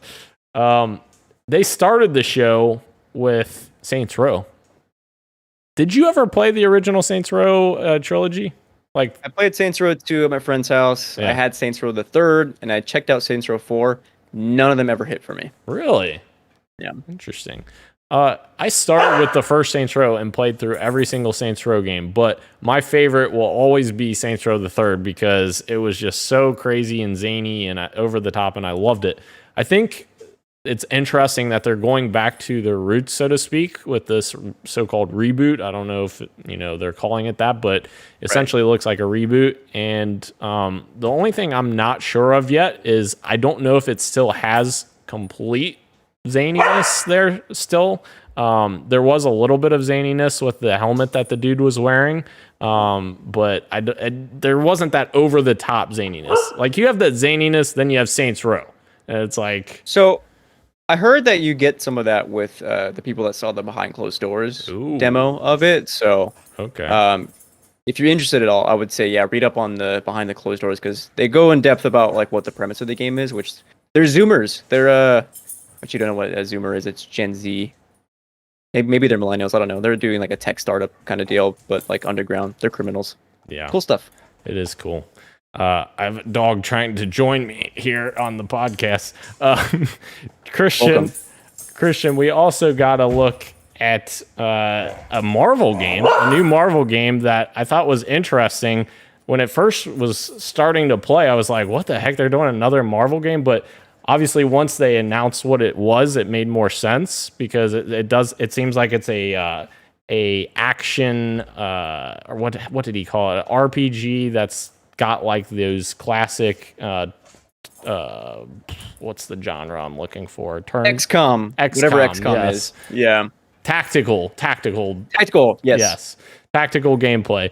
They started the show with Saints Row. Did you ever play the original Saints Row trilogy? Like, I played Saints Row 2 at my friend's house. Yeah. I had Saints Row the 3rd, and I checked out Saints Row 4. None of them ever hit for me. Really? Yeah. Interesting. I started with the first Saints Row and played through every single Saints Row game, but my favorite will always be Saints Row the 3rd because it was just so crazy and zany and over the top, and I loved it. I think it's interesting that they're going back to their roots, so to speak, with this so-called reboot. I don't know if they're calling it that, but essentially it looks like a reboot. And the only thing I'm not sure of yet is I don't know if it still has complete zaniness there still. There was a little bit of zaniness with the helmet that the dude was wearing, but there wasn't that over-the-top zaniness. Like, you have that zaniness, then you have Saints Row. And it's like... So... I heard that you get some of that with the people that saw the behind closed doors demo of it. So, if you're interested at all, I would say read up on the behind the closed doors because they go in depth about like what the premise of the game is. Which they're Zoomers. They're but you don't know what a Zoomer is. It's Gen Z. Maybe they're millennials. I don't know. They're doing like a tech startup kind of deal, but like underground. They're criminals. Yeah, cool stuff. It is cool. I have a dog trying to join me here on the podcast. Christian, we also got a look at a Marvel game, a new Marvel game that I thought was interesting. When it first was starting to play, I was like, what the heck? They're doing another Marvel game? But obviously, once they announced what it was, it made more sense because it seems like it's a action or what did he call it? An RPG that's got like those classic what's the genre I'm looking for? XCOM. Whatever XCOM yes. is. Yeah. Tactical. Yes. Tactical gameplay.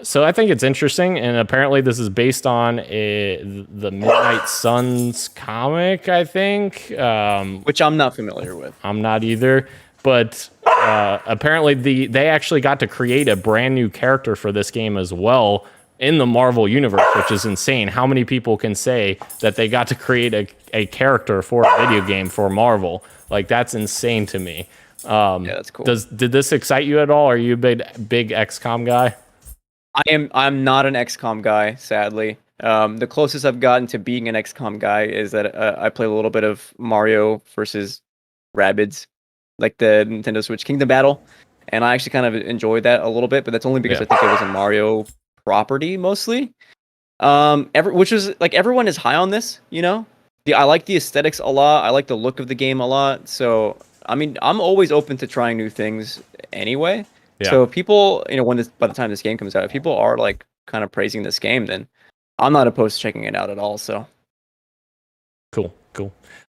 So I think it's interesting, and apparently this is based on the Midnight Suns comic, I think. Which I'm not familiar with. I'm not either. But apparently they actually got to create a brand new character for this game as well in the Marvel universe, which is insane. How many people can say that they got to create a character for a video game for Marvel? Like, that's insane to me. Yeah, that's cool. Did this excite you at all? Are you a big XCOM guy? I'm not an XCOM guy, sadly. The closest I've gotten to being an XCOM guy is that I play a little bit of Mario versus Rabbids, like the Nintendo Switch Kingdom Battle, and I actually kind of enjoyed that a little bit, but that's only because I think it was a Mario property mostly. Which was like everyone is high on this, you know. I like the aesthetics a lot. I like the look of the game a lot. So I mean, I'm always open to trying new things anyway. Yeah. So people, by the time this game comes out, if people are like kind of praising this game, then I'm not opposed to checking it out at all. So cool.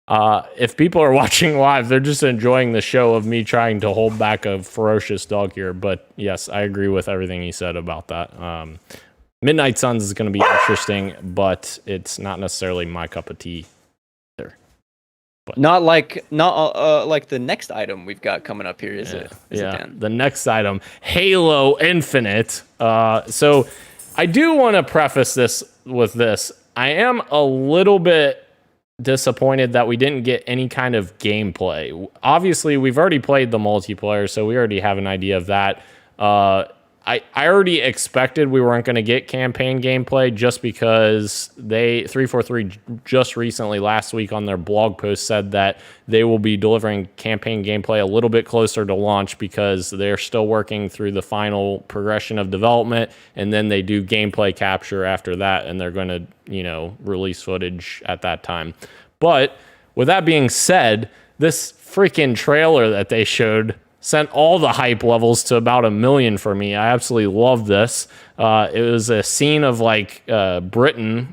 If people are watching live, they're just enjoying the show of me trying to hold back a ferocious dog here. But yes, I agree with everything you said about that. Midnight Suns is going to be interesting, but it's not necessarily my cup of tea. But not like the next item we've got coming up here, is it? The next item, Halo Infinite. So I do want to preface this with this. I am a little bit disappointed that we didn't get any kind of gameplay. Obviously, we've already played the multiplayer, so we already have an idea of that. I already expected we weren't going to get campaign gameplay just because 343 just recently last week on their blog post said that they will be delivering campaign gameplay a little bit closer to launch because they're still working through the final progression of development, and then they do gameplay capture after that, and they're going to, release footage at that time. But with that being said, this freaking trailer that they showed sent all the hype levels to about 1 million for me. I absolutely love this. It was a scene of like Britain,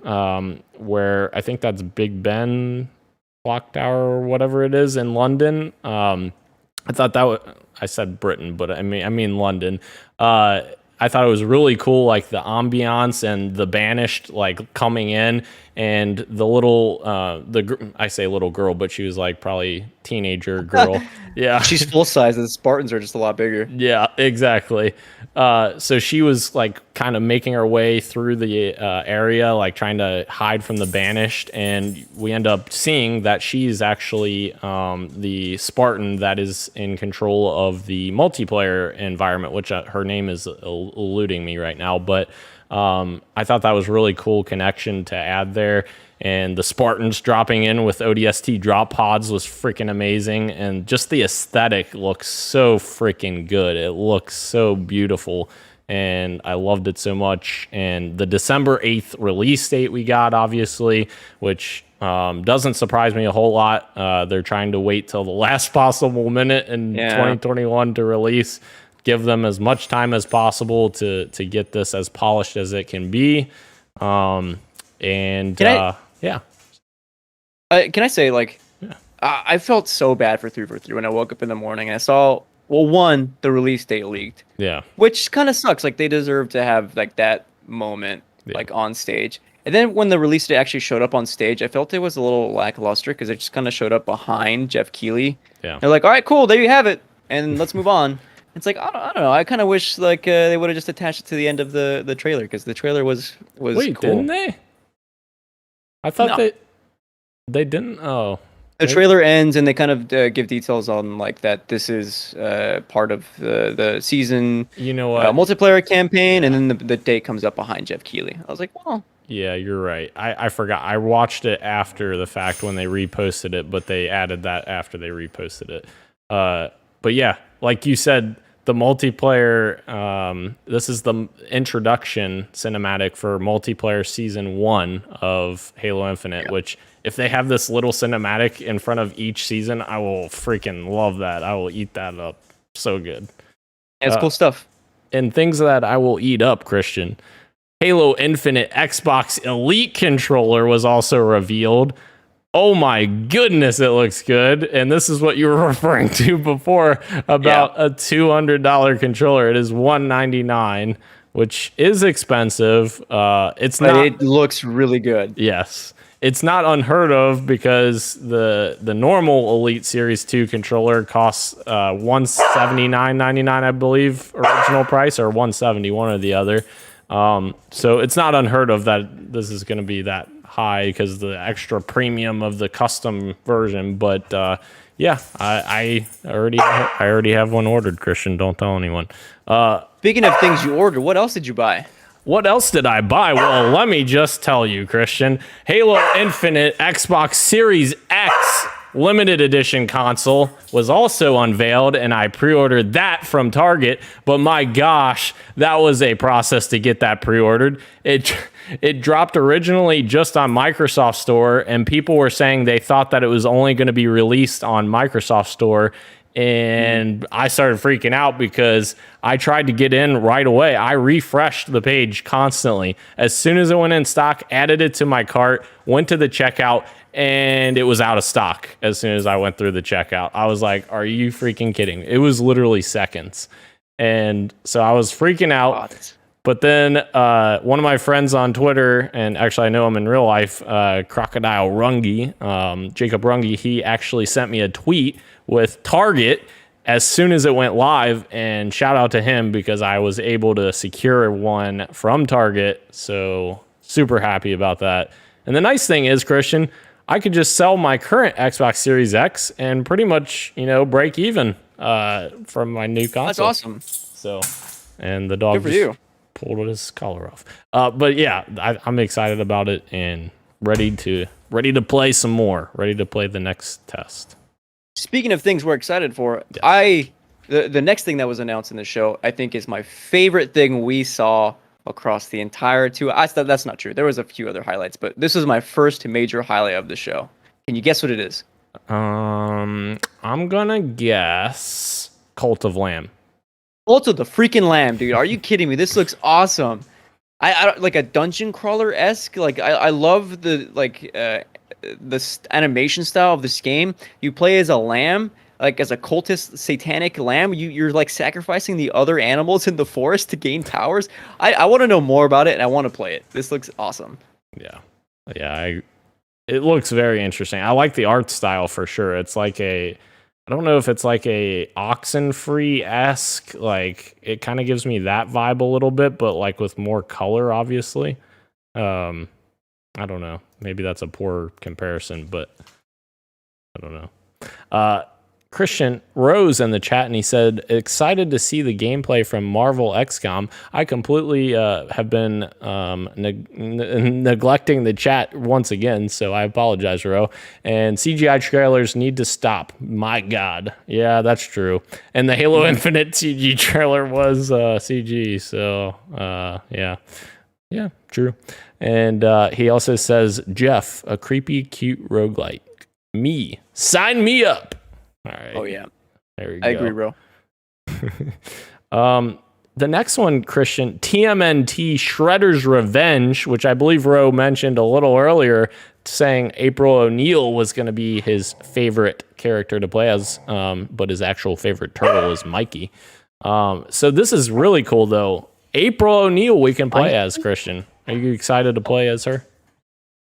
where I think that's Big Ben clock tower or whatever it is in London. I thought I said Britain, but I mean London. I thought it was really cool, like the ambiance and the Banished like coming in, and the little I say little girl, but she was like probably teenager girl. Yeah, she's full size. The Spartans are just a lot bigger. Yeah, exactly. So she was like kind of making her way through the area, like trying to hide from the Banished, and we end up seeing that she's actually the Spartan that is in control of the multiplayer environment, which her name is eluding me right now, but I thought that was really cool connection to add there. And the Spartans dropping in with ODST drop pods was freaking amazing. And just the aesthetic looks so freaking good. It looks so beautiful. And I loved it so much. And the December 8th release date we got, obviously, which doesn't surprise me a whole lot. They're trying to wait till the last possible minute in 2021 to release. Give them as much time as possible to get this as polished as it can be. Can I say, like, I felt so bad for 343 when I woke up in the morning and I saw, the release date leaked. Yeah. Which kind of sucks. Like, they deserve to have, like, that moment, like, on stage. And then when the release date actually showed up on stage, I felt it was a little lackluster because it just kind of showed up behind Jeff Keighley. Yeah. They're like, all right, cool, there you have it. And let's move on. It's like I don't know. I kind of wish like they would have just attached it to the end of the trailer because the trailer was Wait, cool. didn't they? I thought No. they didn't. Oh, The trailer ends and they kind of give details on like that this is part of the season. You know what? Multiplayer campaign, and then the date comes up behind Jeff Keighley. I was like, well, Yeah, you're right. I forgot. I watched it after the fact when they reposted it, but they added that after they reposted it. But yeah, like you said, the multiplayer. This is the introduction cinematic for multiplayer season 1 of Halo Infinite. Which, if they have this little cinematic in front of each season, I will freaking love that. I will eat that up. So good. it's cool stuff. And things that I will eat up, Christian. Halo Infinite Xbox Elite controller was also revealed. Oh my goodness, it looks good. And this is what you were referring to before about a $200 controller. It is $199, which is expensive. But it looks really good. Yes. It's not unheard of because the normal Elite Series 2 controller costs $179.99, I believe, original price, or $170, one or the other. So it's not unheard of that this is going to be that high because the extra premium of the custom version. But yeah, I already have one ordered. Christian, don't tell anyone. Speaking of things you ordered, what else did you buy? What else did I buy? Well, let me just tell you, Christian. Halo Infinite Xbox Series X limited edition console was also unveiled, and I pre-ordered that from Target. But my gosh, that was a process to get that pre-ordered. It dropped originally just on Microsoft Store, and people were saying they thought that it was only going to be released on Microsoft Store. And I started freaking out because I tried to get in right away. I refreshed the page constantly. As soon as it went in stock, added it to my cart, went to the checkout, and it was out of stock as soon as I went through the checkout. I was like, are you freaking kidding? It was literally seconds. And so I was freaking out. But then one of my friends on Twitter, and actually I know him in real life, Crocodile Rungy, Jacob Rungy, he actually sent me a tweet with Target as soon as it went live, and shout out to him because I was able to secure one from Target. So super happy about that. And the nice thing is, Christian, I could just sell my current Xbox Series X and pretty much, break even from my new console. That's awesome. So, and the dog pulled his collar off. But yeah, I'm excited about it and ready to play some more. Ready to play the next test. Speaking of things we're excited for, the next thing that was announced in the show, I think, is my favorite thing we saw across the entire that's not true. There was a few other highlights, but this was my first major highlight of the show. Can you guess what it is? I'm gonna guess Cult of Lamb. Cult of the freaking Lamb, dude. Are you kidding me? This looks awesome. I like a dungeon crawler-esque. Like I love the animation style of this game. You play as a lamb, like as a cultist satanic lamb. You're like sacrificing the other animals in the forest to gain powers. I want to know more about it, and I want to play it. This looks awesome. Yeah. It looks very interesting. I like the art style for sure. It's like I don't know if it's like a Oxenfree-esque, like it kind of gives me that vibe a little bit, but like with more color, obviously. I don't know. Maybe that's a poor comparison, but I don't know. Christian Rose in the chat, and he said, excited to see the gameplay from Marvel XCOM. I completely have been neglecting the chat once again, so I apologize, Ro. And CGI trailers need to stop. My God. Yeah, that's true. And the Halo Infinite CG trailer was CG, so yeah. Yeah, true. And he also says, Jeff, a creepy, cute roguelike. Me. Sign me up. All right. Oh, yeah. There we go. I agree, bro. The next one, Christian, TMNT Shredder's Revenge, which I believe Ro mentioned a little earlier, saying April O'Neil was going to be his favorite character to play as, but his actual favorite turtle is Mikey. So this is really cool, though. April O'Neil we can play as, Christian. Are you excited to play as her?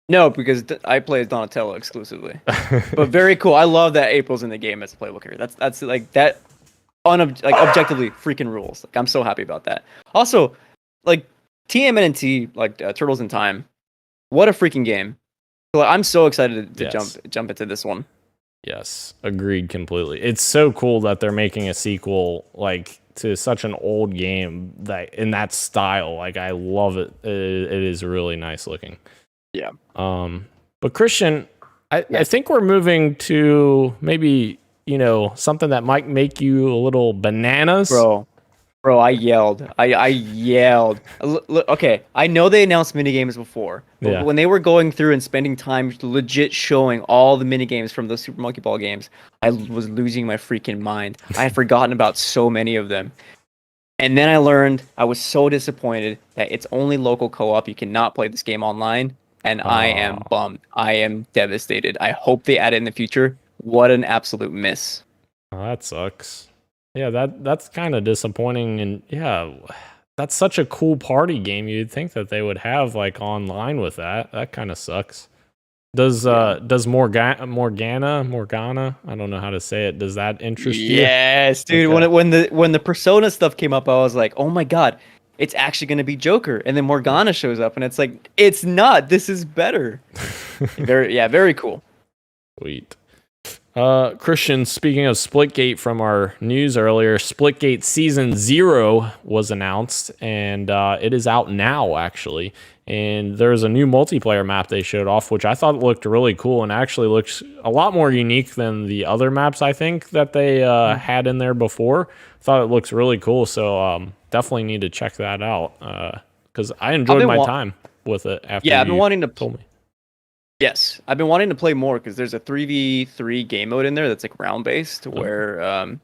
No, because I play as Donatello exclusively. But very cool. I love that April's in the game as a playable character. That's like that. objectively freaking rules. Like, I'm so happy about that. Also, like TMNT, like Turtles in Time, what a freaking game! So, I'm so excited to jump into this one. Yes, agreed completely. It's so cool that they're making a sequel like to such an old game that in that style. Like, I love it. It is really nice looking. Yeah. But Christian, I think we're moving to maybe, something that might make you a little bananas. Bro, I yelled. I yelled. Look, okay, I know they announced minigames before, but when they were going through and spending time legit showing all the minigames from the Super Monkey Ball games, I was losing my freaking mind. I had forgotten about so many of them. And then I learned, I was so disappointed that it's only local co-op. You cannot play this game online, and I am bummed. I am devastated. I hope they add it in the future. What an absolute miss. Oh, that sucks. Yeah, that's kind of disappointing, and yeah, that's such a cool party game. You'd think that they would have like online with that. That kind of sucks. Does Morgana, I don't know how to say it. Does that interest you? Yes, dude. Okay. When the Persona stuff came up, I was like, oh my god, it's actually gonna be Joker, and then Morgana shows up, and it's like, it's not. This is better. Very cool. Sweet. Christian, speaking of Splitgate from our news earlier, Splitgate Season 0 was announced, and it is out now, actually. And there's a new multiplayer map they showed off, which I thought looked really cool and actually looks a lot more unique than the other maps, I think, that they had in there before. Thought it looks really cool, so definitely need to check that out, because I enjoyed my time with it after I've been wanting to told me. Yes, I've been wanting to play more because there's a 3v3 game mode in there that's like round based, where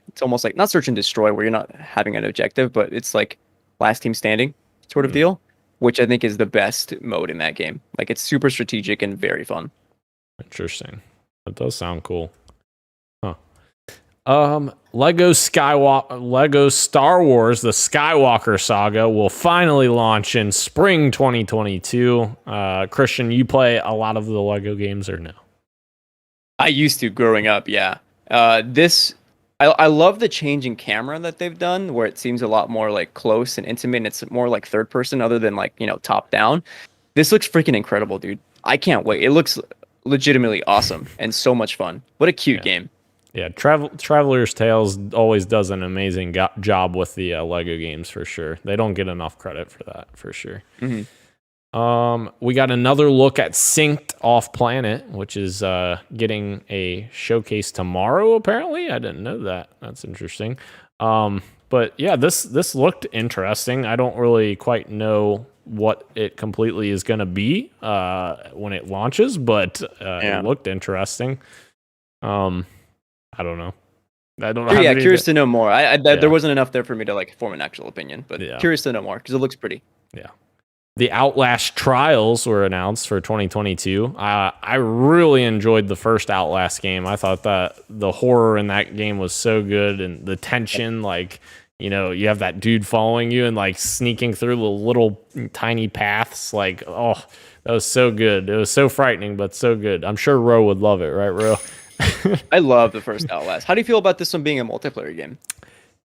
it's almost like not search and destroy, where you're not having an objective, but it's like last team standing sort of deal, which I think is the best mode in that game. Like, it's super strategic and very fun. Interesting. That does sound cool. Lego Star Wars: The Skywalker Saga will finally launch in spring 2022. Christian, you play a lot of the Lego games or no? I used to growing up, yeah. I love the change in camera that they've done, where it seems a lot more like close and intimate, and it's more like third person other than like, top down. This looks freaking incredible, dude. I can't wait. It looks legitimately awesome and so much fun. What a cute game. Yeah, Traveler's Tales always does an amazing job with the Lego games, for sure. They don't get enough credit for that, for sure. Mm-hmm. We got another look at Synced Off Planet, which is getting a showcase tomorrow, apparently. I didn't know that. That's interesting. But yeah, this looked interesting. I don't really quite know what it completely is going to be when it launches, but it looked interesting. I don't know. Curious to know more. There wasn't enough there for me to like form an actual opinion, but curious to know more because it looks pretty. Yeah. The Outlash Trials were announced for 2022. I really enjoyed the first Outlast game. I thought that the horror in that game was so good, and the tension, like, you have that dude following you and like sneaking through the little tiny paths. Like, oh, that was so good. It was so frightening, but so good. I'm sure Ro would love it, right, Ro? I love the first Outlast. How do you feel about this one being a multiplayer game?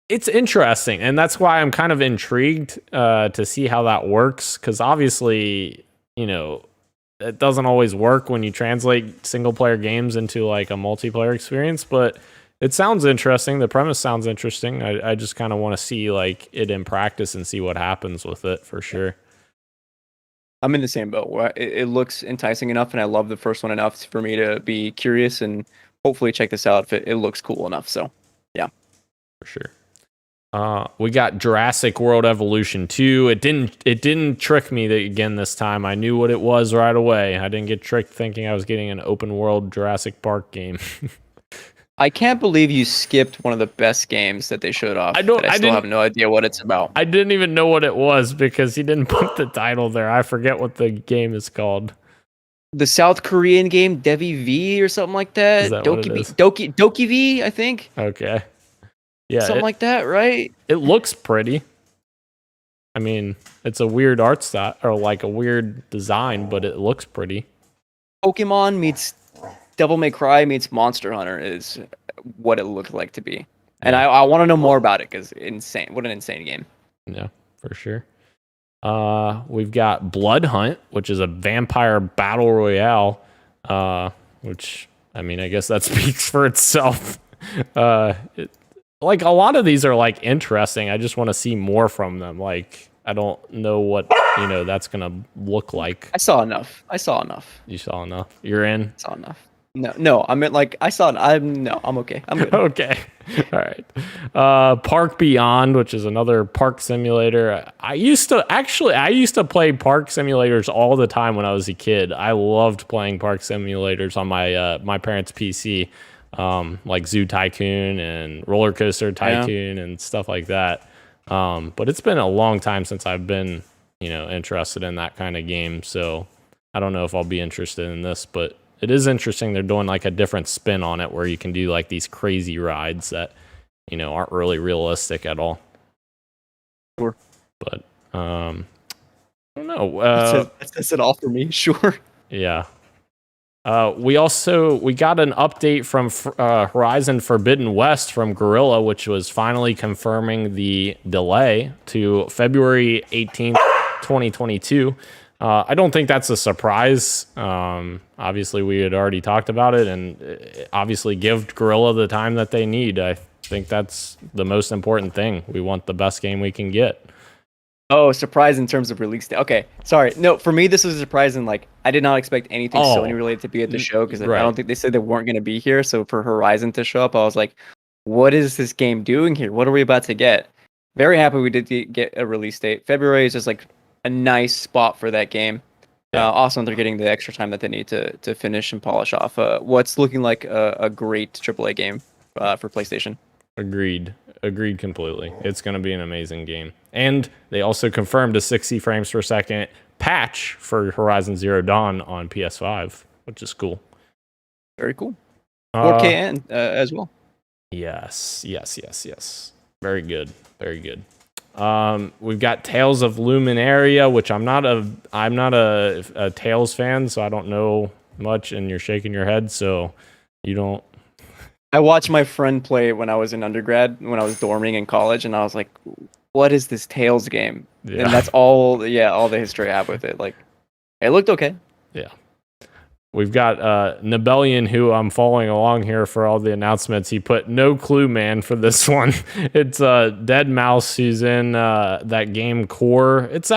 It's interesting, and that's why I'm kind of intrigued to see how that works, because obviously, it doesn't always work when you translate single-player games into like a multiplayer experience, but it sounds interesting. The premise sounds interesting. I just kind of want to see like it in practice and see what happens with it, for sure. I'm in the same boat. It looks enticing enough, and I love the first one enough for me to be curious and hopefully check this out if it looks cool enough. So, yeah. For sure. We got Jurassic World Evolution 2. It didn't trick me again this time. I knew what it was right away. I didn't get tricked thinking I was getting an open world Jurassic Park game. I can't believe you skipped one of the best games that they showed off. I still have no idea what it's about. I didn't even know what it was because he didn't put the title there. I forget what the game is called. The South Korean game, Devi V or something like that. Is that Doki V, I think. Okay. Yeah. Something like that, right? It looks pretty. I mean, it's a weird art style or like a weird design, but it looks pretty. Pokemon meets Devil May Cry meets Monster Hunter is what it looked like to be. And I want to know more about it because insane. What an insane game. Yeah, for sure. We've got Blood Hunt, which is a vampire battle royale, which, I mean, I guess that speaks for itself. Like, a lot of these are, like, interesting. I just want to see more from them. Like, I don't know what, that's going to look like. I saw enough. You saw enough? You're in? I saw enough. No, I meant like I saw. I'm okay. I'm good. Okay, all right. Park Beyond, which is another park simulator. I used to play park simulators all the time when I was a kid. I loved playing park simulators on my parents' PC, like Zoo Tycoon and Roller Coaster Tycoon and stuff like that. But it's been a long time since I've been, interested in that kind of game. So I don't know if I'll be interested in this, but it is interesting. They're doing like a different spin on it where you can do like these crazy rides that, aren't really realistic at all. Sure. But, I don't know. That's it all for me. Sure. Yeah. We got an update from Horizon Forbidden West from Guerrilla, which was finally confirming the delay to February 18th, 2022. I don't think that's a surprise. Obviously, we had already talked about it, and obviously give Guerrilla the time that they need. I think that's the most important thing. We want the best game we can get. Oh, surprise in terms of release date. Okay, sorry. No, for me, this was a surprise, and like I did not expect anything Sony related to be at the show because I don't think they said they weren't going to be here. So for Horizon to show up, I was like, "What is this game doing here? What are we about to get?" Very happy we did get a release date. February is just like a nice spot for that game. Also, they're getting the extra time that they need to finish and polish off what's looking like a great AAA game for PlayStation. Agreed completely. It's going to be an amazing game. And they also confirmed a 60 frames per second patch for Horizon Zero Dawn on PS5, which is cool. Very cool. 4K as well. Yes. Very good. We've got Tales of Luminaria, which I'm not a Tales fan, so I don't know much, and you're shaking your head, so you don't. I watched my friend play it when I was in undergrad, when I was dorming in college, and I was like, what is this Tales game? Yeah. And that's all the history I have with it. Like, it looked okay. Yeah. We've got Nebellion, who I'm following along here for all the announcements. He put no clue, man, for this one. It's Dead Mouse, who's in that game Core. It's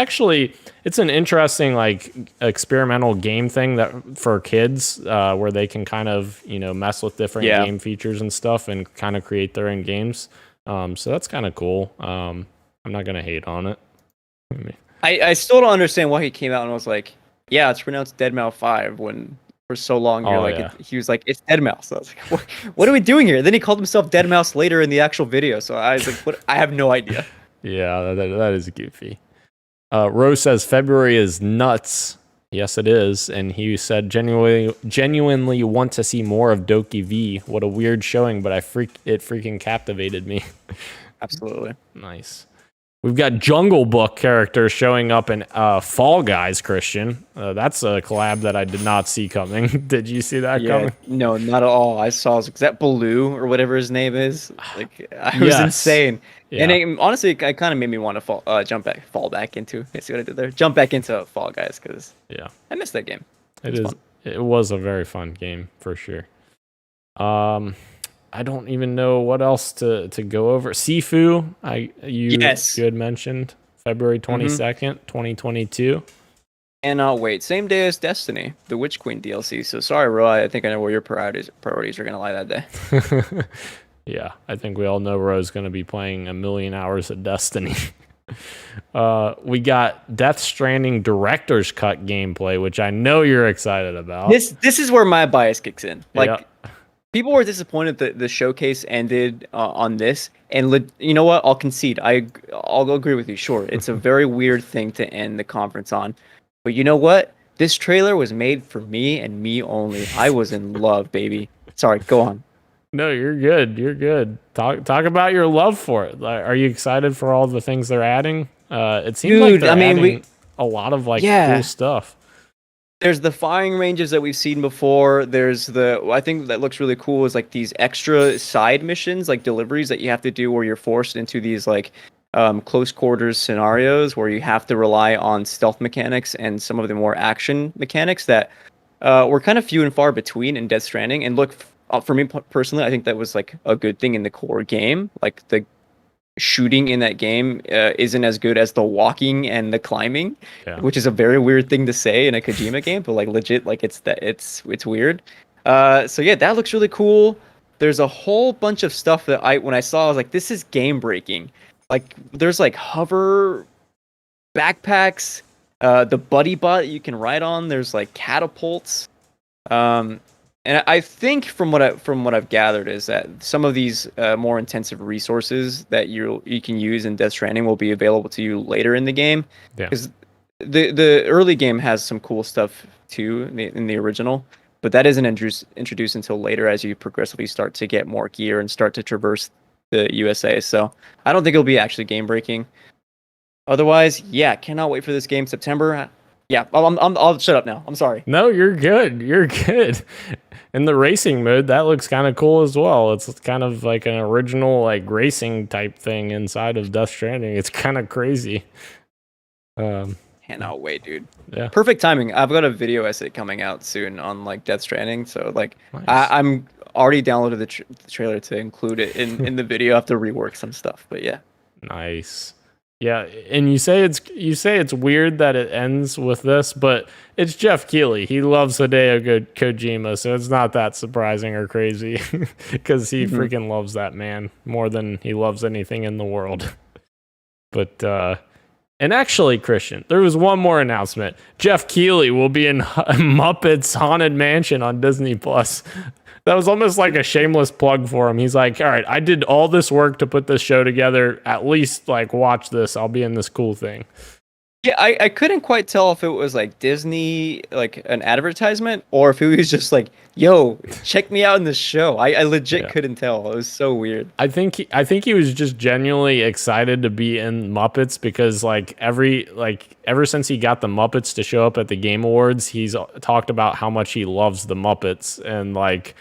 an interesting like experimental game thing that for kids where they can kind of mess with different game features and stuff and kind of create their own games. So that's kind of cool. I'm not gonna hate on it. I still don't understand why he came out and was like, yeah, it's pronounced Dead Mouse 5 when for so long he was like, it's Dead Mouse. So I was like, what are we doing here? Then he called himself Dead Mouse later in the actual video. So I was like, what? I have no idea. Yeah, that is goofy. Rose says February is nuts. Yes, it is. And he said genuinely want to see more of Doki V. What a weird showing, but it freaking captivated me. Absolutely. Nice. We've got Jungle Book characters showing up in Fall Guys, Christian. That's a collab that I did not see coming. Did you see that coming? No, not at all. I saw, is that Baloo or whatever his name is? Like, it was insane. Yeah. And honestly, it kind of made me want to fall back into. See what I did there? Jump back into Fall Guys because I missed that game. It was a very fun game for sure. I don't even know what else to go over. Sifu, you had mentioned February 22nd, 2022. And wait, same day as Destiny, the Witch Queen DLC. So sorry, Roy, I think I know where your priorities are going to lie that day. Yeah, I think we all know Ro's going to be playing 1 million hours of Destiny. We got Death Stranding Director's Cut gameplay, which I know you're excited about. This is where my bias kicks in. People were disappointed that the showcase ended on this, and you know what? I'll concede. I'll agree with you. Sure, it's a very weird thing to end the conference on, but you know what? This trailer was made for me and me only. I was in love, baby. Sorry, go on. No, you're good. You're good. Talk about your love for it. Are you excited for all the things they're adding? It seems like they're adding a lot of cool stuff. There's the firing ranges that we've seen before. I think that looks really cool is like these extra side missions, like deliveries that you have to do where you're forced into these like close quarters scenarios where you have to rely on stealth mechanics and some of the more action mechanics that were kind of few and far between in Death Stranding. And look, for me personally, I think that was like a good thing in the core game. Like the shooting in that game isn't as good as the walking and the climbing, which is a very weird thing to say in a Kojima game, but like legit, like it's weird. So yeah, that looks really cool. There's a whole bunch of stuff that when I saw, I was like, this is game breaking. Like there's like hover backpacks, the buddy bot you can ride on. There's like catapults. And I think from what I've gathered is that some of these more intensive resources that you can use in Death Stranding will be available to you later in the game. Because the early game has some cool stuff too in the original, but that isn't introduced until later as you progressively start to get more gear and start to traverse the USA. So I don't think it'll be actually game breaking. Otherwise, yeah, cannot wait for this game September. Yeah, I'll shut up now. I'm sorry. No, you're good. You're good. In the racing mode, that looks kind of cool as well. It's kind of like an original like racing type thing inside of Death Stranding. It's kind of crazy. Cannot wait, dude. Yeah. Perfect timing. I've got a video essay coming out soon on like Death Stranding, so like nice. I'm already downloaded the trailer to include it in the video. I have to rework some stuff, but yeah. Nice. Yeah, and you say it's weird that it ends with this, but it's Jeff Keighley. He loves Hideo Kojima, so it's not that surprising or crazy because he freaking loves that man more than he loves anything in the world. But and actually, Christian, there was one more announcement. Jeff Keighley will be in Muppets Haunted Mansion on Disney Plus. That was almost like a shameless plug for him. He's like, all right, I did all this work to put this show together. At least like watch this. I'll be in this cool thing. Yeah, I couldn't quite tell if it was like Disney, like an advertisement, or if it was just like, yo, check me out in this show. I legit couldn't tell. It was so weird. I think he was just genuinely excited to be in Muppets because like ever since he got the Muppets to show up at the Game Awards, he's talked about how much he loves the Muppets, and like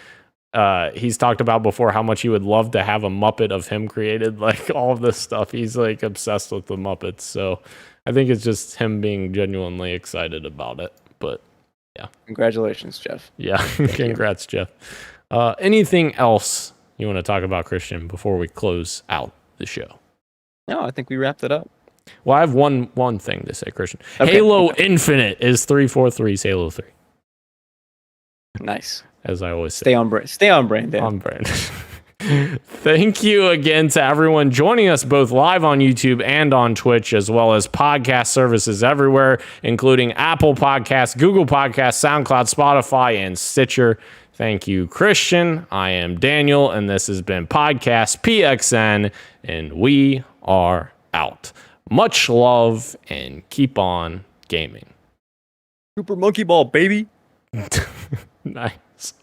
he's talked about before how much he would love to have a Muppet of him created, like all of this stuff. He's like obsessed with the Muppets, so I think it's just him being genuinely excited about it. But yeah, congratulations, Jeff. Yeah, congrats, Jeff. Anything else you want to talk about, Christian, before we close out the show? No, I think we wrapped it up. Well, I have one thing to say, Christian. Okay. Halo Infinite is 343's Halo 3. Nice. As I always say. Stay on brand. Stay on brand, Dan. On brand. Thank you again to everyone joining us both live on YouTube and on Twitch, as well as podcast services everywhere, including Apple Podcasts, Google Podcasts, SoundCloud, Spotify, and Stitcher. Thank you, Christian. I am Daniel, and this has been Podcast PXN, and we are out. Much love, and keep on gaming. Super Monkey Ball, baby. Nice.